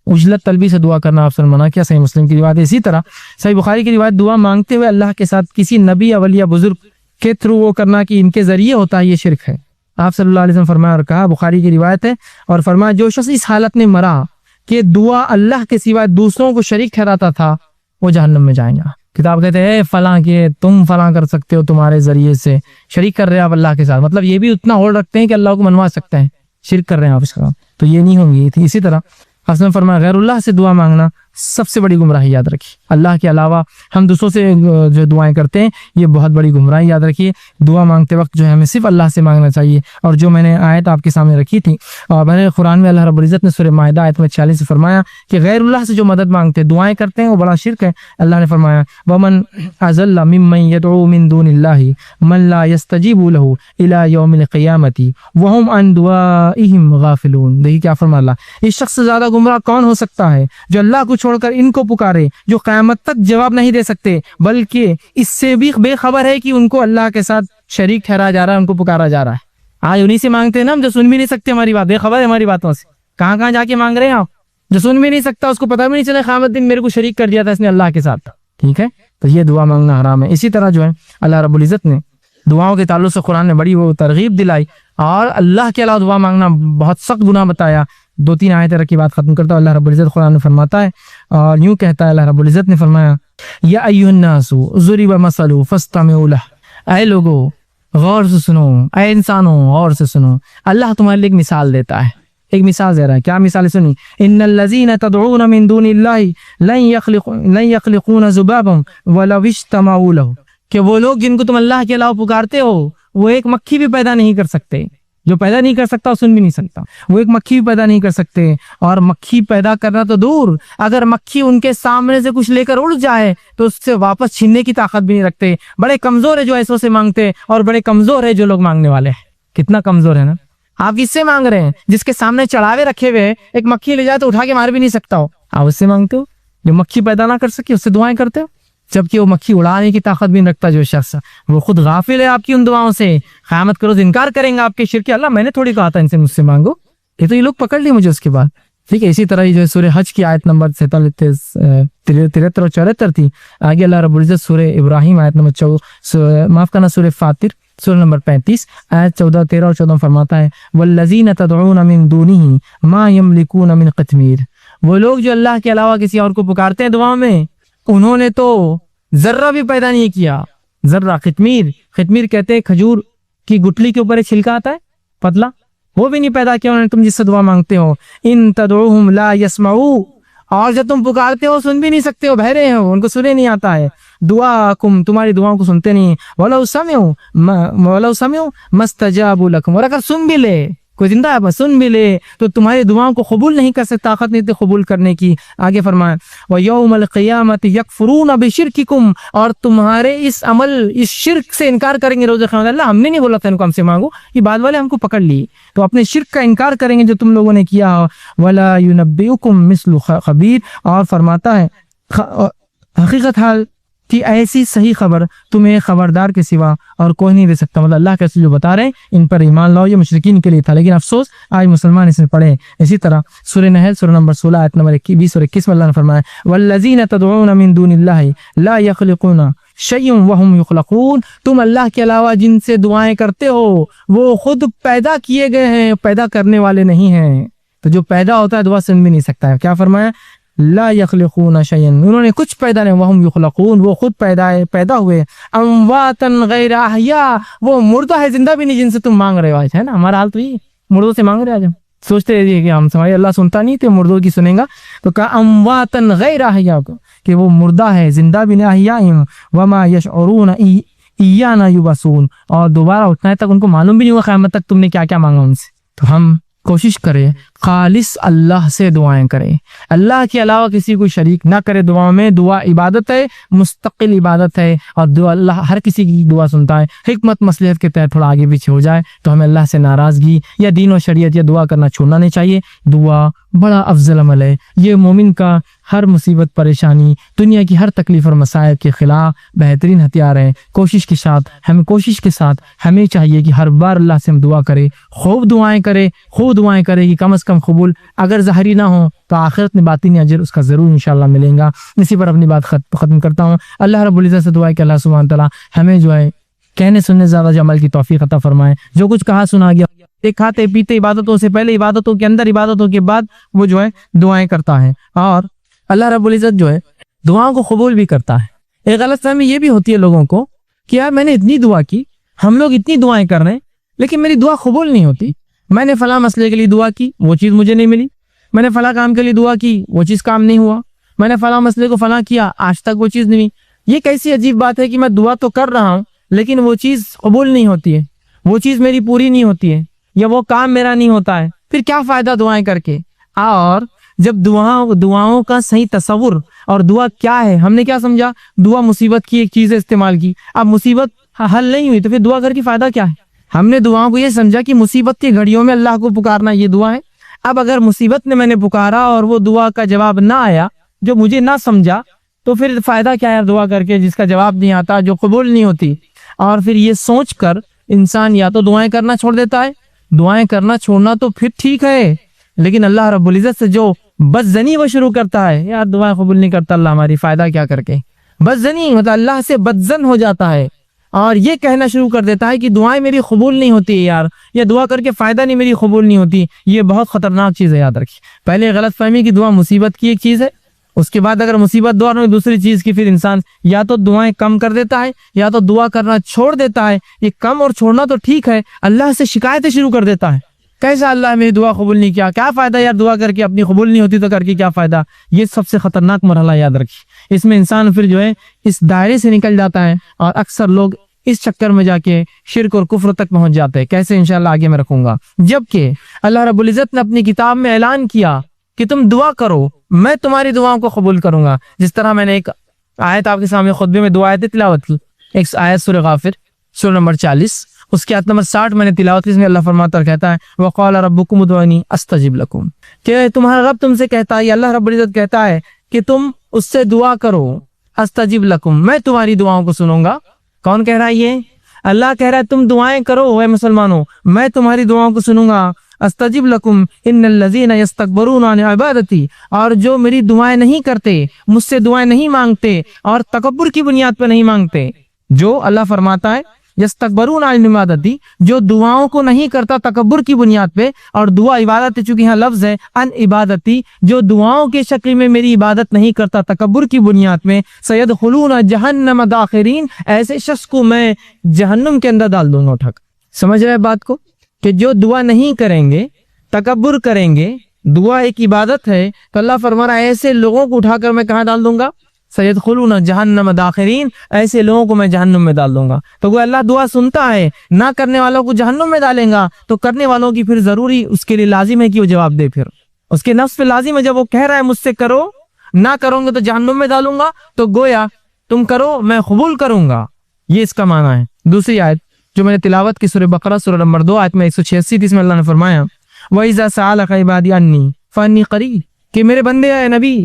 عجلت طلبی سے دعا کرنا آپ سے منع کیا، صحیح مسلم کی روایت ہے۔ اسی طرح صحیح بخاری کی روایت، دعا مانگتے ہوئے اللہ کے ساتھ کسی نبی یا ولی یا بزرگ کے تھرو وہ کرنا کہ ان کے ذریعے ہوتا ہے، یہ شرک ہے۔ آپ صلی اللہ علیہ وسلم فرمایا اور کہا، بخاری کی روایت ہے، اور فرمایا جو شخص اس حالت میں مرا کہ دعا اللہ کے سوا دوسروں کو شریک ٹھہراتا تھا، وہ جہنم میں جائیں گا۔ کتاب کہتے ہیں فلاں کہ تم فلاں کر سکتے ہو، تمہارے ذریعے سے شریک کر رہے ہیں آپ اللہ کے ساتھ، مطلب یہ بھی اتنا ہولڈ رکھتے ہیں کہ اللہ کو منوا سکتے ہیں، شرک کر رہے ہیں آپ اس کا، تو یہ نہیں ہوں گی۔ اسی طرح آپ نے فرمایا غیر اللہ سے دعا مانگنا سب سے بڑی گمراہی، یاد رکھیے اللہ کے علاوہ ہم دوسروں سے جو دعائیں کرتے ہیں یہ بہت بڑی گمراہی، یاد رکھیے۔ دعا مانگتے وقت جو ہے ہمیں صرف اللہ سے مانگنا چاہیے، اور جو میں نے آیت آپ کے سامنے رکھی تھی، اور میں نے قرآن میں اللہ رب العزت نے سورہ مائدہ آیت میں 46 سے فرمایا کہ غیر اللہ سے جو مدد مانگتے ہیں، دعائیں کرتے ہیں، وہ بڑا شرک ہے۔ اللہ نے فرمایا ومن اضل ممن يدعو من دون الله من لا يستجيب له الى يوم القيامة وهم عن دعائهم غافلون۔ دیکھیے کیا فرمایا اللہ، اس شخص سے زیادہ گمراہ کون ہو سکتا ہے جو اللہ کو چھوڑ کر ان کو پکارے جو قیامت تک جواب نہیں دے سکتے، بلکہ اس سے بھی بے خبر ہے کہ ان کو اللہ کے ساتھ شریک ٹھہرایا جا رہا ہے، ان کو پکارا جا رہا ہے۔ آج انہی سے مانگتے ہیں نا ہم، جو سن بھی نہیں سکتے ہماری بات، بے خبر ہے ہماری باتوں سے، کہاں کہاں جا کے مانگ رہے ہیں آپ، جو سن بھی نہیں سکتا، اس کو پتہ بھی نہیں چلے قیامت دن میرے کو شریک کر دیا تھا اس نے اللہ کے ساتھ، ٹھیک ہے۔ تو یہ دعا مانگنا حرام ہے۔ اسی طرح جو ہے اللہ رب العزت نے دعاؤں کے تعلق سے قرآن نے بڑی وہ ترغیب دلائی، اور اللہ کے علاوہ دعا مانگنا بہت سخت گناہ بتایا۔ 2-3 آیتیں رکھ کے بات ختم کرتا ہوں۔ اللہ رب العزت قرآن میں فرماتا ہے، اور یوں کہتا ہے اللہ رب العزت نے فرمایا، یا ایھا الناس ضرب مثل فاستمعوا لہ، اے لوگو غور سے سنو، اے انسانوں غور سے سنو، اللہ تمہارے لیے ایک مثال دیتا ہے، ایک مثال دے رہا ہے۔ کیا مثال سنی؟ ان الذین تدعون من دون اللہ لن یخلقون ذبابا ولو اجتمعوا لہ، کہ وہ لوگ جن کو تم اللہ کے علاوہ پکارتے ہو وہ ایک مکھی بھی پیدا نہیں کر سکتے، جو پیدا نہیں کر سکتا وہ سن بھی نہیں سکتا، وہ ایک مکھی بھی پیدا نہیں کر سکتے، اور مکھی پیدا کرنا تو دور، اگر مکھی ان کے سامنے سے کچھ لے کر اڑ جائے تو اس سے واپس چھیننے کی طاقت بھی نہیں رکھتے۔ بڑے کمزور ہے جو ایسوں سے مانگتے، اور بڑے کمزور ہے جو لوگ مانگنے والے ہیں۔ کتنا کمزور ہے نا، آپ کس سے مانگ رہے ہیں؟ جس کے سامنے چڑھاوے رکھے ہوئے ایک مکھی لے جائے تو اٹھا کے مار بھی نہیں سکتا ہو، آپ اس سے مانگتے ہو؟ جو مکھی پیدا نہ کر سکے اس سے دعائیں کرتے ہو، جبکہ وہ مکھی اڑانے کی طاقت بھی نہیں رکھتا جو شخص، وہ خود غافل ہے آپ کی ان دعاؤں سے۔ قیامت کرو انکار کریں گا آپ کے شرک، اللہ میں نے تھوڑی کہا تھا ان سے مجھ سے مانگو، یہ تو یہ لوگ پکڑ لی مجھے اس کے بعد، ٹھیک ہے۔ اسی طرح یہ جو سورہ حج کی آیت نمبر 73 اور 74 تھی، آگے اللہ رب العزت سورہ ابراہیم آیت نمبر سورہ فاطر سورہ نمبر 35 آیت 14، 13 اور 14 فرماتا ہے، والذین تدعون من دونہ ما یملکون من قطمیر، وہ لوگ جو اللہ کے علاوہ کسی اور کو پکارتے ہیں دعاؤں میں، انہوں نے تو ذرہ بھی پیدا نہیں کیا۔ ذرہ، خطمیر کہتے ہیں کھجور کی گٹلی کے اوپر ایک چھلکا آتا ہے پتلا، وہ بھی نہیں پیدا کیا انہوں نے، تم جس سے دعا مانگتے ہو۔ ان تدعوہم لا یسمعوا، اور جب تم پکارتے ہو سن بھی نہیں سکتے ہو، بہرے ہو، ان کو سنے نہیں آتا ہے۔ دعاکم، تمہاری دعاؤں کو سنتے نہیں۔ ولو سمعوا ما استجابوا لکم، اور اگر سن بھی لے، کوئی زندہ ہے سن بھی لے تو تمہاری دعاؤں کو قبول نہیں کر سکتے، طاقت نہیں تھی قبول کرنے کی۔ آگے فرمایا وَيَوْمَ الْقِيَامَةِ يَكْفُرُونَ بِشِرْكِكُمْ، اور تمہارے اس عمل، اس شرک سے انکار کریں گے روز قیامت۔ اللہ ہم نے نہیں بولا تھا ان کو ہم سے مانگو، یہ بعد والے ہم کو پکڑ لی، تو اپنے شرک کا انکار کریں گے جو تم لوگوں نے کیا۔ وَلَا يُنَبِّئُكُمْ مِثْلُ خَبِيرٍ، اور فرماتا ہے حقیقت حال کہ ایسی صحیح خبر تمہیں خبردار کے سوا اور کوئی نہیں دے سکتا، مطلب اللہ کیسے جو بتا رہے ہیں ان پر ایمان لاؤ، یہ مشرکین کے لیے تھا، لیکن افسوس آج مسلمان اس میں پڑھے۔ اسی طرح سورہ نحل سورہ نمبر 16 آیت نمبر 20 اور 21 میں اللہ نے فرمایا والذین تدعون من دون اللہ لا یخلقون شیئا وهم یخلقون، تم اللہ کے علاوہ جن سے دعائیں کرتے ہو وہ خود پیدا کیے گئے ہیں، پیدا کرنے والے نہیں ہیں۔ تو جو پیدا ہوتا ہے دعا سن بھی نہیں سکتا ہے۔ کیا فرمایا لا یخلقون شیئا، انہوں نے کچھ پیدا نہیں، وہم یخلقون، وہ خود پیدا ہوئے، امواتا غیر احیاء، وہ مردہ ہے زندہ بھی نہیں جن سے تم مانگ رہے ہو. آج ہے نا ہمارا حال تو یہ مردوں سے مانگ رہے آج ہم سوچتے رہیے کہ ہم سمجھے اللہ سنتا نہیں تو مردوں کی سنیں گا. تو کہا امواتا غیر احیاء کو کہ وہ مردہ ہے زندہ بھی نہیں، احیاء وما یشعرون ایانا یبعثون، اور دوبارہ اٹھنا ہے تک ان کو معلوم بھی نہیں ہوا قیامت تک تم نے کیا کیا مانگا ان سے. تو ہم کوشش کریں خالص اللہ سے دعائیں کریں، اللہ کے علاوہ کسی کو شریک نہ کرے دعاؤں میں. دعا عبادت ہے، مستقل عبادت ہے، اور دعا اللہ ہر کسی کی دعا سنتا ہے. حکمت مصلحت کے تحت تھوڑا آگے پیچھے ہو جائے تو ہمیں اللہ سے ناراضگی یا دین و شریعت یا دعا کرنا چھوڑنا نہیں چاہیے. دعا بڑا افضل عمل ہے، یہ مومن کا ہر مصیبت پریشانی دنیا کی ہر تکلیف اور مسائل کے خلاف بہترین ہتھیار ہے. کوشش کے ساتھ ہمیں چاہیے کہ ہر بار اللہ سے ہم دعا کرے، خوب دعائیں کرے کہ کم از کم قبول اگر ظاہری نہ ہو تو آخرت میں باطنی اجر اس کا ضرور انشاءاللہ ملیں گا. اسی پر اپنی بات ختم کرتا ہوں. اللہ رب العزت سے دعا ہے کہ اللہ سبحانہ تعالیٰ ہمیں جو ہے کہنے سننے زیادہ عمل کی توفیق عطا فرمائے. جو کچھ کہا سنا گیا کھاتے پیتے عبادتوں سے پہلے، عبادتوں کے اندر، عبادتوں کے بعد وہ جو ہے دعائیں کرتا ہے، اور اللہ رب العزت جو ہے دعاؤں کو قبول بھی کرتا ہے. ایک غلط فہمی یہ بھی ہوتی ہے لوگوں کو کہ یار میں نے اتنی دعا کی، ہم لوگ اتنی دعائیں کر رہے ہیں لیکن میری دعا قبول نہیں ہوتی. میں نے فلاں مسئلے کے لیے دعا کی، وہ چیز مجھے نہیں ملی. میں نے فلاں کام کے لیے دعا کی، وہ چیز کام نہیں ہوا. میں نے فلاں مسئلے کو فلاں کیا، آج تک وہ چیز نہیں ہوئی. یہ کیسی عجیب بات ہے کہ میں دعا تو کر رہا ہوں لیکن وہ چیز قبول نہیں ہوتی ہے، وہ چیز میری پوری نہیں ہوتی ہے، یا وہ کام میرا نہیں ہوتا ہے. پھر کیا فائدہ دعائیں کر کے؟ اور جب دعاؤں کا صحیح تصور اور دعا کیا ہے، ہم نے کیا سمجھا؟ دعا مصیبت کی ایک چیز استعمال کی. اب مصیبت حل نہیں ہوئی تو پھر دعا کر کے فائدہ کیا ہے؟ ہم نے دعاؤں کو یہ سمجھا کہ مصیبت کی گھڑیوں میں اللہ کو پکارنا یہ دعا ہے. اب اگر مصیبت میں نے پکارا اور وہ دعا کا جواب نہ آیا، جو مجھے نہ سمجھا، تو پھر فائدہ کیا ہے دعا کر کے جس کا جواب نہیں آتا، جو قبول نہیں ہوتی. اور پھر یہ سوچ کر انسان یا تو دعائیں کرنا چھوڑ دیتا ہے. دعائیں کرنا چھوڑنا تو پھر ٹھیک ہے، لیکن اللہ رب العزت سے جو بدزنی وہ شروع کرتا ہے، یار دعائیں قبول نہیں کرتا اللہ ہماری، فائدہ کیا کر کے؟ بدزنی مطلب اللہ سے بدزن ہو جاتا ہے اور یہ کہنا شروع کر دیتا ہے کہ دعائیں میری قبول نہیں ہوتی یار، یا دعا کر کے فائدہ نہیں میری قبول نہیں ہوتی. یہ بہت خطرناک چیز ہے، یاد رکھیے. پہلے غلط فہمی کی دعا مصیبت کی ایک چیز ہے، اس کے بعد اگر مصیبت دعا نہیں دوسری چیز کی، پھر انسان یا تو دعائیں کم کر دیتا ہے یا تو دعا کرنا چھوڑ دیتا ہے. یہ کم اور چھوڑنا تو ٹھیک ہے، اللہ سے شکایتیں شروع کر دیتا ہے. کیسا اللہ میری دعا قبول نہیں کیا فائدہ یار دعا کر کے، اپنی قبول نہیں ہوتی تو کر کے کیا فائدہ؟ یہ سب سے خطرناک مرحلہ، یاد رکھیے. اس میں انسان پھر جو ہے اس دائرے سے نکل جاتا ہے، اور اکثر لوگ اس چکر میں جا کے شرک اور کفر تک پہنچ جاتے ہیں. کیسے؟ انشاءاللہ آگے میں رکھوں گا. جبکہ اللہ رب العزت نے اپنی کتاب میں اعلان کیا کہ تم دعا کرو، میں تمہاری دعاؤں کو قبول کروں گا. جس طرح میں نے ایک آیت آپ کے سامنے خطبے میں دو آیتیں تلاوت کی. ایک آیت سورہ غافر سورہ نمبر 40، اس کی آیت نمبر 60 میں نے تلاوت کی، اس میں اللہ فرماتا اور کہتا ہے وَقَالَ رَبُّكُمُ ادْعُونِي أَسْتَجِبْ لَكُمْ، کہ تمہارا رب تم سے کہتا ہے، اللہ رب العزت کہتا ہے کہ تم اس سے دعا کرو، استجب لکم، میں تمہاری دعاؤں کو سنوں گا. کون کہہ رہا ہے یہ؟ اللہ کہہ رہا ہے تم دعائیں کرو اے مسلمانوں، میں تمہاری دعاؤں کو سنوں گا. استجب لکم ان الذین یستکبرون عن عبادتی، اور جو میری دعائیں نہیں کرتے، مجھ سے دعائیں نہیں مانگتے اور تکبر کی بنیاد پہ نہیں مانگتے. جو اللہ فرماتا ہے یستکبرون عن عبادتی، جو دعاؤں کو نہیں کرتا تکبر کی بنیاد پہ، اور دعا عبادت چونکہ یہاں لفظ ہے ان عبادتی، جو دعاؤں کے شکل میں میری عبادت نہیں کرتا تکبر کی بنیاد میں، سیدخلون جہنم داخرین، ایسے شخص کو میں جہنم کے اندر ڈال دوں گا. اٹھا کر سمجھ رہے بات کو، کہ جو دعا نہیں کریں گے، تکبر کریں گے، دعا ایک عبادت ہے، تو اللہ فرما رہا ہے ایسے لوگوں کو اٹھا کر میں کہاں ڈال دوں گا؟ سیدخلون جہنم داخرین، ایسے لوگوں کو میں جہنم میں ڈال دوں گا. تو وہ اللہ دعا سنتا ہے، نہ کرنے والوں کو جہنم میں ڈالیں گا، تو کرنے والوں کی پھر ضروری اس کے لیے لازم ہے کہ وہ جواب دے. پھر اس کے نفس پہ لازم ہے، جب وہ کہہ رہا ہے مجھ سے کرو، نہ کرو گے تو جہنم میں ڈالوں گا، تو گویا تم کرو میں قبول کروں گا. یہ اس کا معنی ہے. دوسری آیت جو میں نے تلاوت کی سورہ بقرہ سورہ نمبر 2 آیت میں 186، اس میں اللہ نے فرمایا وَإِذَا سَأَلَكَ عِبَادِي عَنِّي فَإِنِّي قَرِيبٌ، کہ میرے بندے اے نبی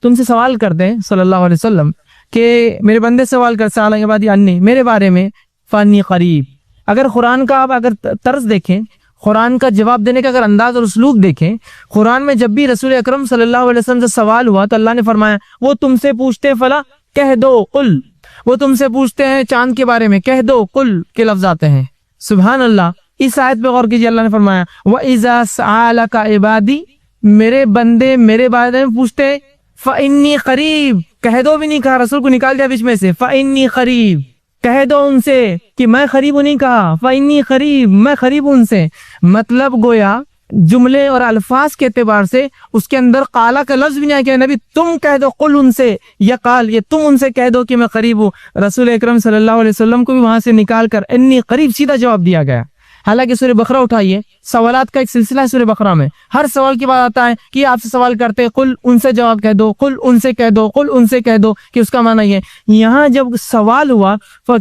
تم سے سوال کرتے ہیں صلی اللہ علیہ وسلم، کہ میرے بندے سوال کر سَأَلَكَ عِبَادِي عَنِّي، میرے بارے میں، فَإِنِّي قَرِيبٌ. اگر قرآن کا آپ اگر طرز دیکھیں، قرآن کا جواب دینے کا اگر انداز اور اسلوب دیکھیں، قرآن میں جب بھی رسول اکرم صلی اللہ علیہ وسلم سے سوال ہوا تو اللہ نے فرمایا وہ تم سے پوچھتے فلا کہہ دو قل، وہ تم سے پوچھتے ہیں چاند کے بارے میں، کہہ دو قل کے لفظ آتے ہیں. سبحان اللہ. اس آیت پہ غور کیجیے، اللہ نے فرمایا وَإِذَا سَأَلَكَ عِبَادِي، میرے بندے میرے بارے میں پوچھتے فإنی قریب، کہہ دو بھی نہیں کہا، رسول کو نکال دیا بیچ میں سے، فإنی قریب، کہہ دو ان سے کہ میں قریب ہوں، نہیں کہا فإنی قریب، میں قریب ہوں ان سے۔ مطلب گویا جملے اور الفاظ کے اعتبار سے اس کے اندر قالا کا لفظ بھی نہیں آیا کہ نبی تم کہہ دو قل ان سے، یا قال یہ تم ان سے کہہ دو کہ میں قریب ہوں۔ رسول اکرم صلی اللہ علیہ وسلم کو بھی وہاں سے نکال کر انی قریب سیدھا جواب دیا گیا۔ حالانکہ سورہ بقرہ اٹھائیے، سوالات کا ایک سلسلہ ہے سورہ بقرہ میں، ہر سوال کے بعد آتا ہے کہ آپ سے سوال کرتے ہیں قل ان سے جواب کہہ دو، قل ان سے کہہ دو، قل ان سے کہہ دو، کہ اس کا معنی یہ ہے۔ یہاں جب سوال ہوا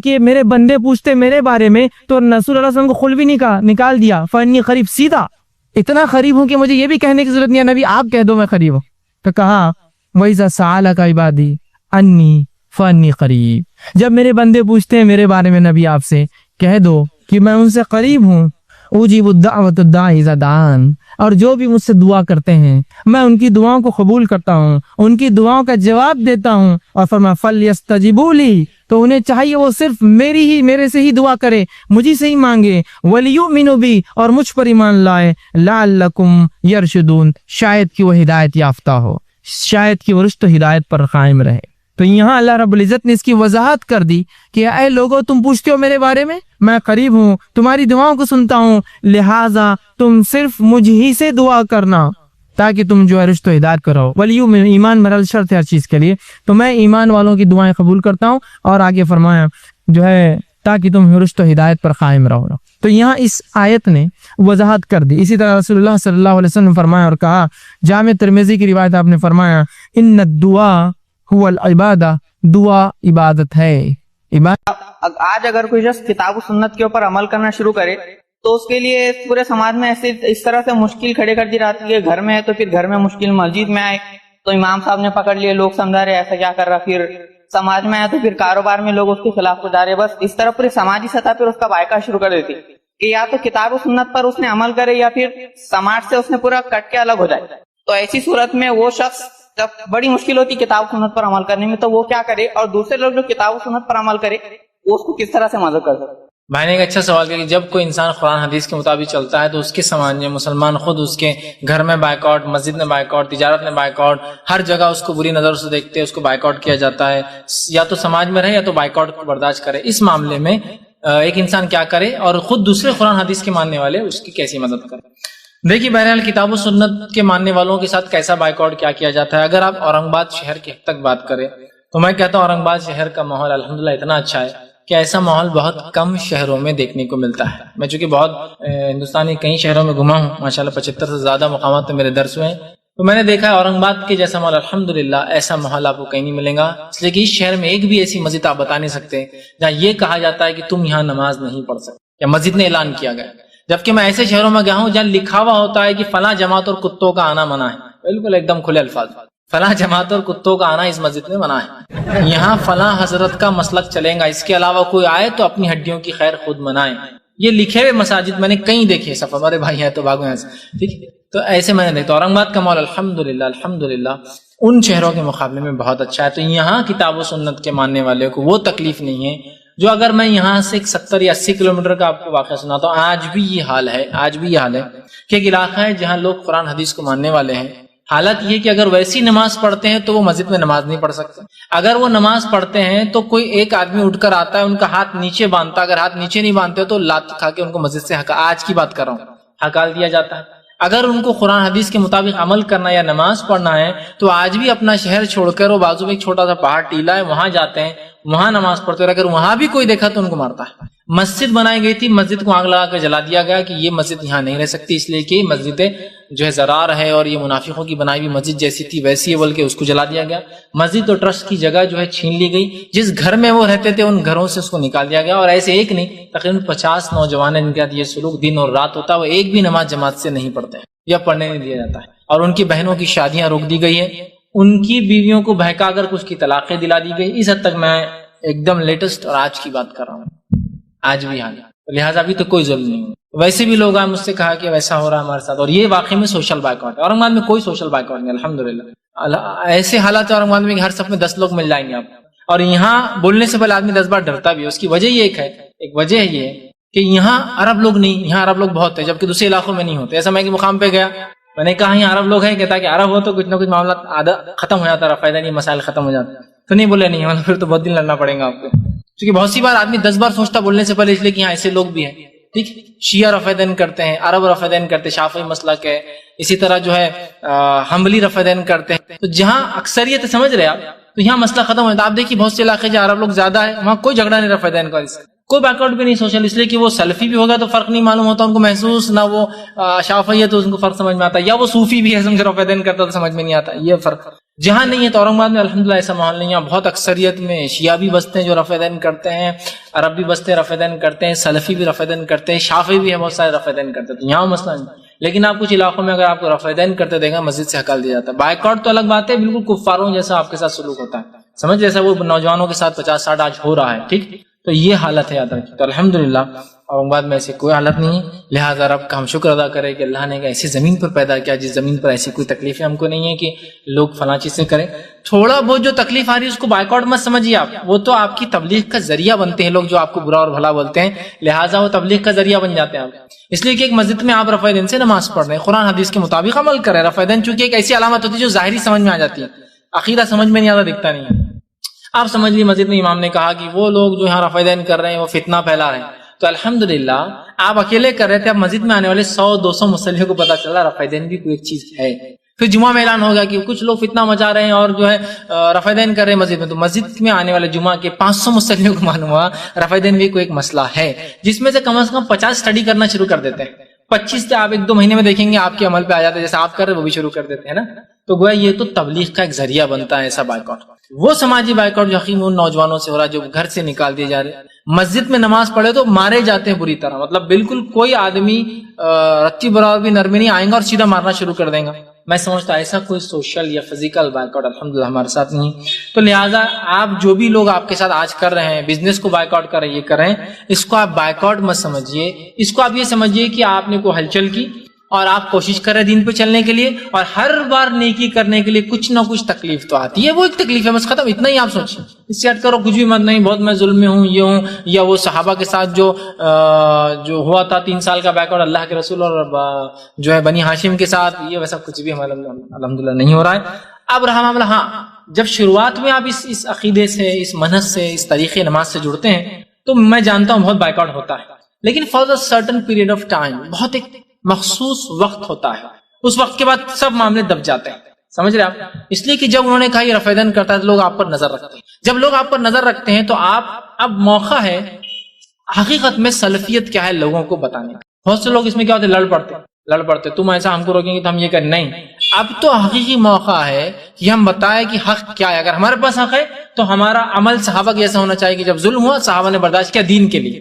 کہ میرے بندے پوچھتے میرے بارے میں، تو رسول اللہ صلی اللہ علیہ وسلم کو قل بھی نہیں کہا، نکال دیا فانی قریب، سیدھا اتنا قریب ہوں کہ مجھے یہ بھی کہنے کی ضرورت نہیں ہے نبی آپ کہہ دو میں قریب ہوں۔ تو کہا وَإِذَا سَأَلَكَ عِبَادِي عَنِّي فَإِنِّي قَرِيبٌ، جب میرے بندے پوچھتے ہیں میرے بارے میں نبی آپ سے، کہہ دو کہ میں ان سے قریب ہوں۔ اجیب الدعوۃ الداعی اذا دعان، اور جو بھی مجھ سے دعا کرتے ہیں میں ان کی دعاؤں کو قبول کرتا ہوں، ان کی دعاؤں کا جواب دیتا ہوں۔ اور فرمایا فلیستجیبوا لی، تو انہیں چاہیے وہ صرف میرے سے ہی دعا کرے، مجھے سے ہی مانگے، ولیؤمنوا بی، اور مجھ پر ایمان لائے، لعلکم یرشدون، شاید کہ وہ ہدایت یافتہ ہو، شاید کہ وہ رشد و ہدایت پر قائم رہے۔ تو یہاں اللہ رب العزت نے اس کی وضاحت کر دی کہ اے لوگو تم پوچھتے ہو میرے بارے میں قریب ہوں، تمہاری دعاؤں کو سنتا ہوں، لہٰذا تم صرف مجھ ہی سے دعا کرنا تاکہ تم جو ہے رشد و ہدایت کرو۔ ولیو میں ایمان مرل شرط ہے ہر چیز کے لیے، تو میں ایمان والوں کی دعائیں قبول کرتا ہوں، اور آگے فرمایا جو ہے تاکہ تم رشد و ہدایت پر قائم رہو۔ تو یہاں اس آیت نے وضاحت کر دی۔ اسی طرح رسول اللہ صلی اللہ علیہ وسلم نے فرمایا اور کہا، جامع ترمذی کی روایت آپ نے فرمایا ان الدعاء هو العبادہ، دعا عبادت ہے۔ آج اگر کوئی شخص کتاب و سنت کے اوپر عمل کرنا شروع کرے تو اس کے لیے پورے سماج میں اس طرح سے مشکل کھڑے کر دی جاتی ہے، گھر میں ہے تو پھر گھر میں مشکل، مسجد میں آئے تو امام صاحب نے پکڑ لیے، لوگ سمجھا رہے ایسا کیا کر رہا، پھر سماج میں آئے تو پھر کاروبار میں لوگ اس کے خلاف ہو جا رہے، بس اس طرح پوری سماجی سطح پر اس کا بائیکاٹ شروع کر دیتی کہ یا تو کتاب و سنت پر اس نے عمل کرے یا پھر سماج سے اس نے پورا کٹ کے الگ ہو جائے۔ تو ایسی صورت میں وہ شخص جب بڑی مشکل ہوتی کتاب و سنت پر عمل کرنے میں، تو وہ کیا کرے، اور دوسرے لوگ جو کتاب و سنت پر عمل کرے وہ اس کو کس طرح سے مدد کر سکتے؟ بھائی نے ایک اچھا سوال کیا کہ جب کوئی انسان قرآن حدیث کے مطابق چلتا ہے تو اس کے سماج میں مسلمان خود اس کے گھر میں بائیکاٹ، مسجد میں بائیکاٹ، تجارت میں بائیکاٹ، ہر جگہ اس کو بری نظر سے دیکھتے ہیں، اس کو بائیکاٹ کیا جاتا ہے، یا تو سماج میں رہے یا تو بائیکاٹ کو برداشت کرے۔ اس معاملے میں ایک انسان کیا کرے اور خود دوسرے قرآن حدیث کے ماننے والے اس کی کیسی مدد کرے؟ دیکھیے بہرحال کتاب و سنت کے ماننے والوں کے ساتھ کیسا بائیکاٹ کیا جاتا ہے۔ اگر آپ اورنگ آباد شہر کی حد تک بات کریں تو میں کہتا ہوں اورنگ آباد شہر کا ماحول الحمدللہ اتنا اچھا ہے کہ ایسا ماحول بہت کم شہروں میں دیکھنے کو ملتا ہے۔ میں چونکہ بہت ہندوستانی کئی شہروں میں گھما ہوں، ماشاءاللہ 75 سے زیادہ مقامات میں میرے درس ہوئے ہیں، تو میں نے دیکھا ہے اورنگ آباد کے جیسا ماحول الحمدللہ ایسا ماحول آپ کو کہیں نہیں ملے گا، اس لیے کہ اس شہر میں ایک بھی ایسی مسجد آپ بتا نہیں سکتے جہاں یہ کہا جاتا ہے کہ تم یہاں نماز نہیں پڑھ سکتے یا مسجد نے اعلان کیا گیا۔ جبکہ میں ایسے شہروں میں گیا ہوں جہاں لکھا ہوا ہوتا ہے کہ فلاں جماعت اور کتوں کا آنا منع ہے، بالکل ایک دم کھلے الفاظ، فلاں جماعت اور کتوں کا آنا اس مسجد میں منع ہے، یہاں فلاں حضرت کا مسلک چلے گا، اس کے علاوہ کوئی آئے تو اپنی ہڈیوں کی خیر خود منائے۔ یہ لکھے ہوئے مساجد میں نے کئی دیکھے، سب ہمارے بھائی ہیں تو بھاگو یہاں سے، ٹھیک ہے؟ تو ایسے میں نے دیکھا اورنگ آباد کا ماحول الحمدللہ ان شہروں کے مقابلے میں بہت اچھا ہے۔ تو یہاں کتاب و سنت کے ماننے والے کو وہ تکلیف نہیں ہے جو اگر میں یہاں سے 70 یا 80 کلومیٹر کا آپ کو واقعہ سناتا ہوں، آج بھی یہ حال ہے کہ ایک علاقہ ہے جہاں لوگ قرآن حدیث کو ماننے والے ہیں، حالت یہ کہ اگر ویسی نماز پڑھتے ہیں تو وہ مسجد میں نماز نہیں پڑھ سکتے، اگر وہ نماز پڑھتے ہیں تو کوئی ایک آدمی اٹھ کر آتا ہے ان کا ہاتھ نیچے باندھتا، اگر ہاتھ نیچے نہیں باندھتے تو لات کھا کے ان کو مسجد سے آج کی بات کر رہا ہوں ہکال دیا جاتا ہے۔ اگر ان کو قرآن حدیث کے مطابق عمل کرنا یا نماز پڑھنا ہے تو آج بھی اپنا شہر چھوڑ کر وہ بازو میں ایک چھوٹا سا پہاڑ ٹیلا ہے وہاں جاتے ہیں، وہاں نماز پڑھتے ہیں، اور اگر وہاں بھی کوئی دیکھا تو ان کو مارتا ہے۔ مسجد بنائی گئی تھی، مسجد کو آگ لگا کر جلا دیا گیا کہ یہ مسجد یہاں نہیں رہ سکتی، اس لیے کہ مسجد جو ہے زرار ہے اور یہ منافقوں کی بنائی ہوئی مسجد جیسی تھی ویسی ہے، بلکہ اس کو جلا دیا گیا۔ مسجد اور ٹرسٹ کی جگہ جو ہے چھین لی گئی، جس گھر میں وہ رہتے تھے ان گھروں سے اس کو نکال دیا گیا، اور ایسے ایک نہیں تقریباً 50 نوجوان جن کا یہ سلوک دن اور رات ہوتا ہے، وہ ایک بھی نماز جماعت سے نہیں پڑھتے ہیں یا پڑھنے نہیں دیا جاتا ہے، اور ان کی بہنوں کی شادیاں روک دی گئی ہے، ان کی بیویوں کو بہکا کر کچھ کی طلاقیں دلا دی گئی۔ اس حد تک میں ایک دم لیٹسٹ اور آج کی بات کر رہا ہوں، آج بھی حال ہے، لہٰذا ابھی تو کوئی ظلم نہیں ہے۔ ویسے بھی لوگ آئے مجھ سے کہا کہ ویسا ہو رہا ہے ہمارے ساتھ، اور یہ واقعی میں سوشل بائیکاٹ ہے۔ اورنگ آباد میں کوئی سوشل بائیکاٹ نہیں الحمدللہ، ایسے حالات اورنگ آباد میں کہ ہر صف میں 10 لوگ مل جائیں گے آپ، اور یہاں بولنے سے پہلے آدمی 10 بار ڈرتا بھی ہے۔ اس کی وجہ یہ ایک وجہ یہ ہے کہ یہاں عرب لوگ نہیں، یہاں عرب لوگ بہت ہیں جبکہ دوسرے علاقوں میں نہیں ہوتے۔ ایسا میں ایک مقام پہ گیا میں نے کہا یہاں عرب لوگ ہیں, کہتا کہ عرب ہو تو کچھ نہ کچھ معاملہ آدھا ختم ہو جاتا, رفع دین مسائل ختم ہو جاتے. تو نہیں بولے نہیں, مطلب پھر تو بہت دن لڑنا پڑے گا آپ کو, کیونکہ بہت سی بار آدمی 10 بار سوچتا بولنے سے پہلے, اس لیے کہ یہاں ایسے لوگ بھی ہیں. ٹھیک, شیعہ رفع دین کرتے ہیں, عرب رفع دین کرتے ہیں, شافعی مسلک ہے, اسی طرح جو ہے حنبلی رفع دین کرتے ہیں. تو جہاں اکثریت سمجھ رہے آپ, تو یہاں مسئلہ ختم ہو جاتا. آپ دیکھیے بہت سے علاقے جہاں عرب لوگ زیادہ ہے, وہاں کوئی جھگڑا نہیں رفع دین کا, کوئی بیک آؤٹ بھی نہیں سوشل, اس لیے کہ وہ سلفی بھی ہوگا تو فرق نہیں معلوم ہوتا ان کو محسوس, نہ وہ شافعی ہے تو ان کو فرق سمجھ میں آتا, یا وہ صوفی بھی ہے سمجھ رفع دین کرتا تو سمجھ میں نہیں آتا. یہ فرق جہاں نہیں ہے. تو اورنگ آباد میں الحمدللہ ایسا ماحول نہیں ہے, بہت اکثریت میں شیعہ بھی بستے ہیں جو رفع دین کرتے ہیں, عرب بھی بستے ہیں رفع دین کرتے ہیں, سلفی بھی رفع دین کرتے ہیں, شافعی بھی ہے بہت سارے رفع دین کرتے ہیں. تو یہاں مسئلہ نہیں. لیکن آپ کچھ علاقوں میں اگر آپ کو رفع دین کرتے دیکھیں مسجد سے ہکال دیا جاتا ہے. بائیکاٹ تو الگ بات ہے, بالکل کفاروں جیسا آپ کے ساتھ سلوک ہوتا ہے, سمجھ, جیسا وہ نوجوانوں کے ساتھ 50-60 آج ہو رہا ہے. ٹھیک, تو یہ حالت ہے, یاد رکھیے. تو الحمدللہ اورنگ آباد میں ایسی کوئی حالت نہیں ہے. لہٰذا رب کا ہم شکر ادا کریں کہ اللہ نے ایسی زمین پر پیدا کیا جس زمین پر ایسی کوئی تکلیفیں ہم کو نہیں ہے کہ لوگ فلاں چیز سے کریں. تھوڑا بہت جو تکلیف آ رہی ہے اس کو بائیکاٹ مت سمجھیے آپ, وہ تو آپ کی تبلیغ کا ذریعہ بنتے ہیں لوگ جو آپ کو برا اور بھلا بولتے ہیں, لہٰذا وہ تبلیغ کا ذریعہ بن جاتے ہیں آپ. اس لیے کہ ایک مسجد میں آپ رفع دین سے نماز پڑھ رہے ہیں, قرآن حدیث کے مطابق عمل کر رہے ہیں. رفع دین چونکہ ایک ایسی علامت ہوتی ہے جو ظاہری سمجھ میں آ جاتی ہے, عقیدہ سمجھ میں نہیں آتا, دکھتا نہیں ہے. آپ سمجھ لیے مسجد میں امام نے کہا کہ وہ لوگ جو یہاں رفع دین کر رہے ہیں وہ فتنہ پھیلا رہے ہیں, تو الحمدللہ آپ اکیلے کر رہے تھے, اب مسجد میں آنے والے 100-200 مسلموں کو پتا چل رہا رفع دین بھی کوئی ایک چیز ہے. پھر جمعہ میں اعلان ہوگا کہ کچھ لوگ فتنہ مچا رہے ہیں اور جو ہے رفع دین کر رہے ہیں مسجد میں, تو مسجد میں آنے والے جمعہ کے 500 مسلموں کو معلوم ہوا رفع دین بھی کوئی ایک مسئلہ ہے, جس میں سے کم از کم 50 اسٹڈی کرنا شروع کر دیتے ہیں. 25 سے آپ 1-2 مہینے میں دیکھیں گے آپ کے عمل پہ آ جاتے ہیں, جیسا آپ کر رہے وہ بھی شروع کر دیتے ہیں نا. تو گویا یہ تو تبلیغ کا ایک ذریعہ بنتا ہے ایسا بائیکاٹ. وہ سماجی بائیکاٹ جو حقیقی ان نوجوانوں سے ہو رہا ہے جو گھر سے نکال دیے جا رہے ہیں, مسجد میں نماز پڑھے تو مارے جاتے ہیں بری طرح, مطلب بالکل کوئی آدمی رتی برابر بھی نرمی نہیں آئیں گا اور سیدھا مارنا شروع کر دیں گا. میں سمجھتا ایسا کوئی سوشل یا فزیکل بائیکاٹ الحمدللہ ہمارے ساتھ نہیں. تو لہٰذا آپ جو بھی لوگ آپ کے ساتھ آج کر رہے ہیں, بزنس کو بائیکاٹ کر رہے ہیں, یہ کر رہے ہیں, اس کو آپ بائیکاٹ مت سمجھیے. اس کو آپ یہ سمجھیے کہ آپ نے کوئی ہلچل کی اور آپ کوشش کر رہے ہیں دین پہ چلنے کے لیے, اور ہر بار نیکی کرنے کے لیے کچھ نہ کچھ تکلیف تو آتی ہے, وہ ایک تکلیف ہے بس, ختم, اتنا ہی آپ سوچیں. اس سے ہٹ کرو کچھ بھی مت, نہیں بہت میں ظلم میں ہوں, یہ ہوں, یا وہ صحابہ کے ساتھ جو ہوا تھا 3 سال کا بیک اور اللہ کے رسول اور جو ہے بنی ہاشم کے ساتھ, یہ ویسا کچھ بھی ہمارا الحمدللہ نہیں ہو رہا ہے. اب رہا معاملہ, ہاں جب شروعات میں آپ اس عقیدے سے, اس منہج سے, اس طریقے نماز سے جڑتے ہیں تو میں جانتا ہوں بہت بائیکاٹ ہوتا ہے, لیکن for a certain period of time, بہت ایک مخصوص وقت ہوتا ہے, اس وقت کے بعد سب معاملے دب جاتے ہیں, سمجھ رہے آپ. اس لیے کہ جب انہوں نے کہا یہ رفع دین کرتا ہے تو لوگ آپ پر نظر رکھتے ہیں. جب لوگ آپ پر نظر رکھتے ہیں تو آپ اب موقع ہے حقیقت میں سلفیت کیا ہے لوگوں کو بتانے کا. بہت سے لوگ اس میں کیا ہوتے ہیں, لڑ پڑتے, تم ایسا ہم کو روکیں گے تو ہم یہ کریں, نہیں. اب تو حقیقی موقع ہے کہ ہم بتائیں کہ حق کیا ہے. اگر ہمارے پاس حق ہے تو ہمارا عمل صحابہ کے جیسا ہونا چاہیے کہ جب ظلم ہوا صحابہ نے برداشت کیا دین کے لیے,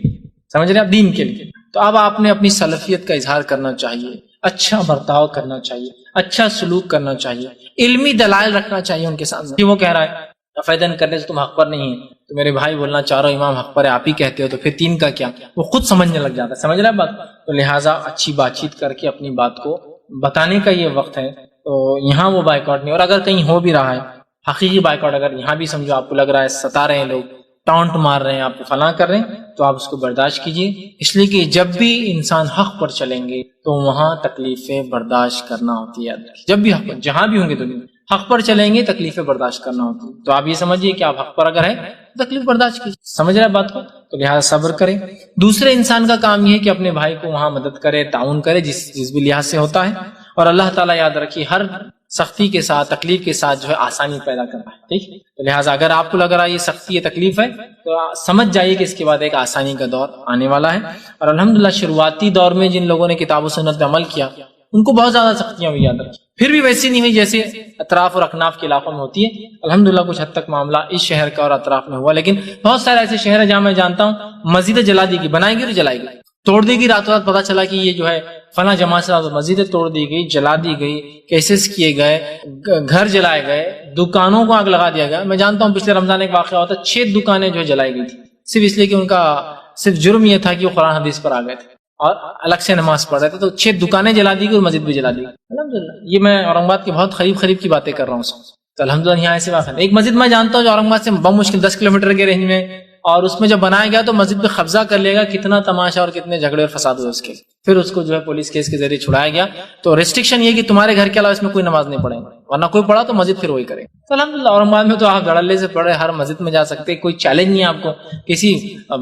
سمجھ رہے آپ, دین کے لیے. تو اب آپ نے اپنی سلفیت کا اظہار کرنا چاہیے, اچھا برتاؤ کرنا چاہیے, اچھا سلوک کرنا چاہیے, علمی دلائل رکھنا چاہیے ان کے سامنے. وہ کہہ رہا ہے رفع دین کرنے سے تم حق پر نہیں ہے, تو میرے بھائی بولنا چاہ رہا ہو امام حق پر ہے, آپ ہی کہتے ہو, تو پھر 3 کا کیا, وہ خود سمجھنے لگ جاتا ہے, سمجھ رہا ہے بات. تو لہٰذا اچھی بات چیت کر کے اپنی بات کو بتانے کا یہ وقت ہے. تو یہاں وہ بائیکاٹ نہیں, اور اگر کہیں ہو بھی رہا ہے حقیقی بائیکاٹ, اگر یہاں بھی سمجھو آپ کو لگ رہا ہے ستا رہے ہیں لوگ, ٹانٹ مار رہے ہیں, آپ کو فلاں کر رہے ہیں, تو آپ اس کو برداشت کیجیے. اس لیے کہ جب بھی انسان حق پر چلیں گے تو وہاں تکلیفیں برداشت کرنا ہوتی ہے. جب بھی حق پر, جہاں بھی ہوں گے دنیا حق پر چلیں گے تکلیفیں برداشت کرنا ہوتی ہے. تو آپ یہ سمجھیے کہ آپ حق پر اگر ہے تکلیف برداشت کیجیے, سمجھ رہے بات کو. تو لہٰذا صبر کریں. دوسرے انسان کا کام یہ ہے کہ اپنے بھائی کو وہاں مدد کرے, تعاون کرے جس بھی لحاظ سے ہوتا ہے. اور اللہ تعالیٰ یاد رکھیے ہر سختی کے ساتھ, تکلیف کے ساتھ جو ہے آسانی پیدا کرنا ہے. ٹھیک, تو لہٰذا اگر آپ کو لگ رہا ہے یہ سختی, یہ تکلیف ہے, تو سمجھ جائیے کہ اس کے بعد ایک آسانی کا دور آنے والا ہے. اور الحمدللہ شروعاتی دور میں جن لوگوں نے کتاب و سنت پہ عمل کیا ان کو بہت زیادہ سختیاں ہوئی, یاد رکھیے. پھر بھی ویسی نہیں ہوئی جیسے اطراف اور اکناف کے علاقوں میں ہوتی ہے. الحمدللہ کچھ حد تک معاملہ اس شہر کا اور اطراف میں ہوا, لیکن بہت سارے ایسے شہر ہیں جہاں میں جانتا ہوں مسجدیں جلا دی گئی, بنائیں گی تو جلائے گی, توڑ دی گئی راتوں رات. پتا چلا کہ یہ جو ہے فلاں جماعت سے مسجدیں توڑ دی گئی, جلا دی گئی, کیسز کیے گئے, گھر جلائے گئے, دکانوں کو آگ لگا دیا گیا. میں جانتا ہوں پچھلے رمضان ایک واقعہ ہوتا, 6 دکانیں جو ہے جلائی گئی تھی, صرف اس لیے کہ ان کا صرف جرم یہ تھا کہ وہ قرآن حدیث پر آ گئے تھے اور الگ سے نماز پڑھ رہے تھے. تو 6 دکانیں جلا دی گئی اور مسجد بھی جلا دی گئی. الحمدللہ یہ میں اورنگ آباد کے بہت قریب کی باتیں کر رہا ہوں. تو الحمدللہ یہاں ایسے واقع ایک مسجد میں جانتا ہوں جو اورنگ آباد سے بمشکل 10 کلومیٹر کے رینج میں, اور اس میں جب بنایا گیا تو مسجد پہ قبضہ کر لے گا. کتنا تماشا اور کتنے جھگڑے اور فساد ہوئے اس کے. پھر اس کو جو ہے پولیس کیس کے ذریعے چھڑایا گیا. تو ریسٹرکشن یہ کہ تمہارے گھر کے علاوہ اس میں کوئی نماز نہیں پڑھے گا, ورنہ کوئی پڑھا تو مسجد پھر وہی کرے گا. تو الحمدللہ اورنگ آباد میں تو آپ دھڑلے سے پڑھے ہر مسجد میں جا سکتے, کوئی چیلنج نہیں ہے آپ کو. کسی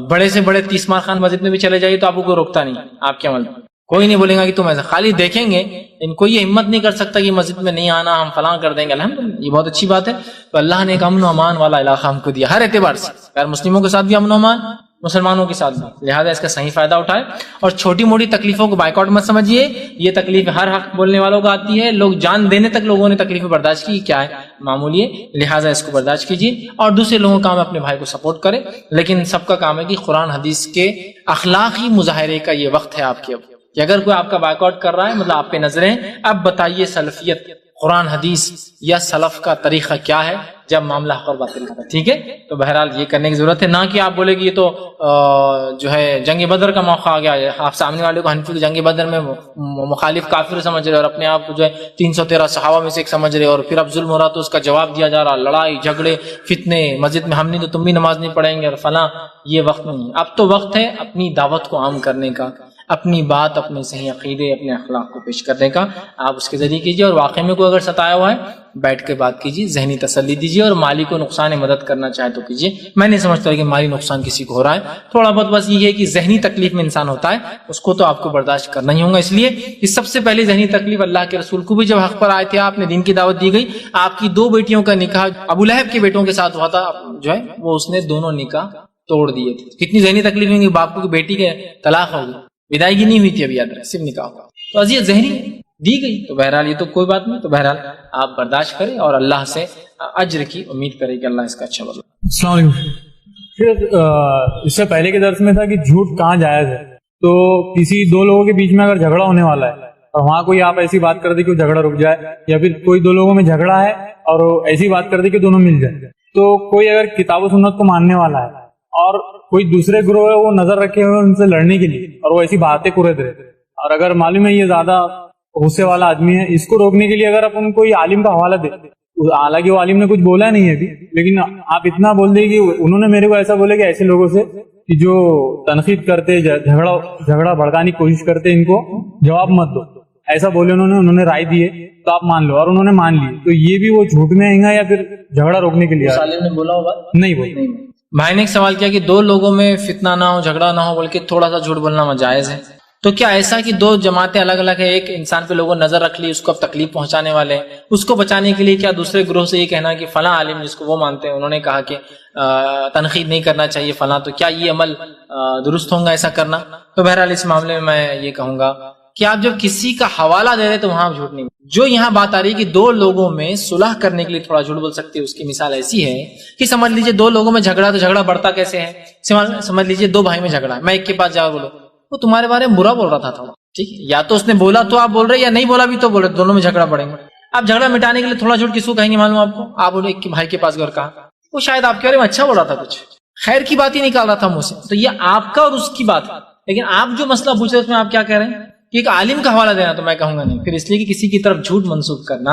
بڑے سے بڑے 30 مار خان مسجد میں بھی چلے جائیے تو آپ کو کوئی روکتا نہیں آپ کے عمل میں, کوئی نہیں بولے گا کہ تم ایسا. خالی دیکھیں گے, ان کو یہ ہمت نہیں کر سکتا کہ مسجد میں نہیں آنا, ہم فلاں کر دیں گے. الحمدللہ یہ بہت اچھی بات ہے. تو اللہ نے ایک امن و امان والا علاقہ ہم کو دیا ہر اعتبار سے, غیر مسلموں کے ساتھ بھی امن و امان, مسلمانوں کے ساتھ بھی. لہٰذا اس کا صحیح فائدہ اٹھائے اور چھوٹی موٹی تکلیفوں کو بائیکاٹ مت سمجھیے. یہ تکلیف ہر حق بولنے والوں کو آتی ہے, لوگ جان دینے تک لوگوں نے تکلیفیں برداشت کی, کیا ہے معمولی ہے. لہٰذا اس کو برداشت کیجیے اور دوسرے لوگوں کا کام اپنے بھائی کو سپورٹ کرے. لیکن سب کا کام ہے کہ قرآن حدیث کے اخلاقی مظاہرے کا یہ وقت ہے آپ کے, اب کہ اگر کوئی آپ کا بائیکاٹ کر رہا ہے مطلب آپ پہ نظریں, اب بتائیے سلفیت, قرآن حدیث یا سلف کا طریقہ کیا ہے جب معاملہ حق اور باطل کا. ٹھیک ہے, تو بہرحال یہ کرنے کی ضرورت ہے, نہ کہ آپ بولے کہ یہ تو جو ہے جنگ بدر کا موقع آ گیا ہے, آپ سامنے والے کو حنفی جنگ بدر میں مخالف کافر سمجھ رہے اور اپنے آپ کو جو ہے 313 صحابہ میں سے ایک سمجھ رہے, اور پھر اب ظلم ہو رہا تو اس کا جواب دیا جا رہا, لڑائی جھگڑے فتنے مسجد میں, ہم نہیں تو تم بھی نماز نہیں پڑھیں گے اور فلاں. یہ وقت نہیں, اب تو وقت ہے اپنی دعوت کو عام کرنے کا, اپنی بات, اپنے صحیح عقیدے, اپنے اخلاق کو پیش کرنے کا. آپ اس کے ذریعے کیجیے, اور واقعی میں کوئی اگر ستایا ہوا ہے بیٹھ کے بات کیجیے, ذہنی تسلی دیجیے, اور مالی کو نقصان مدد کرنا چاہے تو کیجیے. میں نہیں سمجھتا کہ مالی نقصان کسی کو ہو رہا ہے, تھوڑا بہت بس یہ ہے کہ ذہنی تکلیف میں انسان ہوتا ہے, اس کو تو آپ کو برداشت کرنا ہی ہوگا. اس لیے کہ سب سے پہلی ذہنی تکلیف اللہ کے رسول کو بھی جب حق پر آئے تھے, آپ نے دین کی دعوت دی گئی, آپ کی 2 بیٹیوں کا نکاح ابو لہب کے بیٹوں کے ساتھ ہوا تھا, جو ہے وہ اس نے دونوں نکاح توڑ دیے تھے. کتنی ذہنی تکلیف ہوگی, باپ کو کہ بیٹی کے طلاق ہوگی, ودائیگی نہیں ہوئی تھی ابھی, یاد رہے صرف نکاح ہوا, تو اذیت ذہنی دی گئی. تو بہرحال یہ تو کوئی بات نہیں, تو بہرحال آپ برداشت کریں اور اللہ سے اجر کی امید کریں کہ اللہ اس کا اچھا بدلہ. السلام علیکم. پھر اس سے پہلے کے درس میں تھا کہ جھوٹ کہاں جائز ہے. تو کسی 2 لوگوں کے بیچ میں اگر جھگڑا ہونے والا ہے اور وہاں کوئی آپ ایسی بات کر دے کہ وہ جھگڑا رک جائے, یا پھر کوئی 2 لوگوں میں جھگڑا ہے اور ایسی بات کر دے کہ دونوں مل جائیں, تو کوئی اگر کتاب و سنت کو ماننے والا ہے اور کوئی دوسرے گروہ ہے وہ نظر رکھے ہوئے ان سے لڑنے کے لیے, اور وہ ایسی باتیں کرتے رہے, اور اگر معلوم ہے یہ زیادہ غصے والا آدمی ہے, اس کو روکنے کے لیے اگر آپ ان کو یہ عالم کا حوالہ دے, حالانکہ وہ عالم نے کچھ بولا نہیں ہے ابھی, لیکن آپ اتنا بول دیں کہ انہوں نے میرے کو ایسا بولے کہ ایسے لوگوں سے کہ جو تنقید کرتے, جھگڑا بھڑکانے کی کوشش کرتے, ان کو جواب مت دو, ایسا بولے انہوں نے رائے دی ہے تو آپ مان لو, اور انہوں نے مان لی, تو یہ بھی وہ جھوٹ میں آئیں گا یا پھر جھگڑا روکنے کے لیے عالم نے بولا ہوگا نہیں بولے. بھائی نے ایک سوال کیا کہ 2 لوگوں میں فتنہ نہ ہو, جھگڑا نہ ہو, بلکہ تھوڑا سا جھوٹ بولنا جائز ہے. تو کیا ایسا کہ 2 جماعتیں الگ الگ ہیں, ایک انسان پہ لوگوں نظر رکھ لی, اس کو اب تکلیف پہنچانے والے, اس کو بچانے کے لیے کیا دوسرے گروہ سے یہ کہنا کہ فلاں عالم جس کو وہ مانتے ہیں انہوں نے کہا کہ تنقید نہیں کرنا چاہیے فلاں, تو کیا یہ عمل درست ہوگا ایسا کرنا؟ تو بہرحال اس معاملے میں یہ کہوں گا کہ آپ جب کسی کا حوالہ دے رہے تو وہاں جھوٹ نہیں. جو یہاں بات آ رہی ہے کہ 2 لوگوں میں صلح کرنے کے لیے تھوڑا جھوٹ بول سکتے ہیں, اس کی مثال ایسی ہے کہ سمجھ لیجئے 2 لوگوں میں جھگڑا, تو جھگڑا بڑھتا کیسے ہے, سمجھ لیجئے 2 بھائی میں جھگڑا ہے, میں ایک کے پاس جا بولو وہ تمہارے بارے میں برا بول رہا تھا تھوڑا, ٹھیک ہے, یا تو اس نے بولا تو آپ بول رہے, یا نہیں بولا بھی تو بول رہے, دونوں میں جھگڑا بڑھیں گے. آپ جھگڑا مٹانے کے لیے تھوڑا جھوٹ کس کو کہیں گے معلوم آپ کو؟ آپ ایک کے بھائی کے پاس گھر کہا, وہ شاید آپ کے بارے میں اچھا بول رہا تھا, کچھ خیر کی بات ہی نکال رہا تھا منہ سے, تو یہ آپ کا اور اس کی بات ہے. لیکن آپ جو مسئلہ پوچھ رہے اس میں آپ کیا کہہ رہے ہیں کہ ایک عالم کا حوالہ دینا, تو میں کہوں گا نہیں. پھر اس لیے کہ کسی کی طرف جھوٹ منسوخ کرنا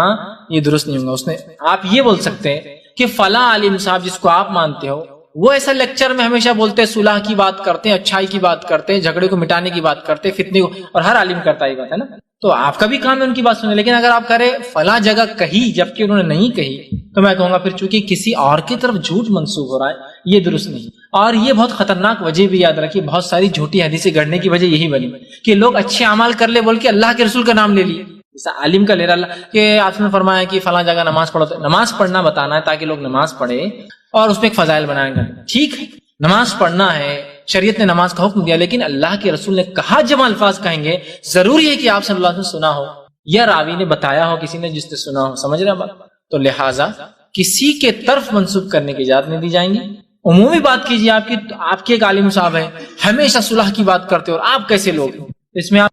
یہ درست نہیں ہوگا. اس نے آپ یہ بول سکتے ہیں کہ فلاں عالم صاحب جس کو آپ مانتے ہو وہ ایسا لیکچر میں ہمیشہ بولتے ہیں, صلح کی بات کرتے ہیں, اچھائی کی بات کرتے ہیں, جھگڑے کو مٹانے کی بات کرتے ہیں, فتنے کو, اور ہر عالم کرتا ہے یہ بات ہے نا, تو آپ کا بھی کام ہے ان کی بات سنیں. لیکن اگر آپ کرے فلاں جگہ کہی جبکہ انہوں نے نہیں کہی, تو میں کہوں گا پھر چونکہ کسی اور کی طرف جھوٹ منسوخ ہو رہا ہے یہ درست نہیں. اور یہ بہت خطرناک وجہ بھی یاد رکھیے, بہت ساری جھوٹی حدیثیں گڑنے کی وجہ یہی بنی کہ لوگ اچھے اعمال کر لے بول کے اللہ کے رسول کا نام لے لیے, جیسا عالم کا لے رہا اللہ کہ آپ نے فرمایا کہ فلاں جگہ نماز پڑھو, نماز پڑھنا بتانا ہے تاکہ لوگ نماز پڑھے اور اس میں ایک فضائل بنائیں گے. ٹھیک ہے, نماز پڑھنا ہے, شریعت نے نماز کا حکم دیا, لیکن اللہ کے رسول نے کہا جب الفاظ کہیں گے ضروری ہے کہ آپ صلی اللہ علیہ وسلم سنا ہو یا راوی نے بتایا ہو, کسی نے جس نے سنا ہو, سمجھ رہے بات. تو لہٰذا کسی کے طرف منسوخ کرنے کی اجازت نہیں دی جائیں گی. عمومی بات کیجیے, آپ کی ایک عالم صاحب ہے, ہمیشہ صلح کی بات کرتے اور آپ کیسے لوگ, اس میں آپ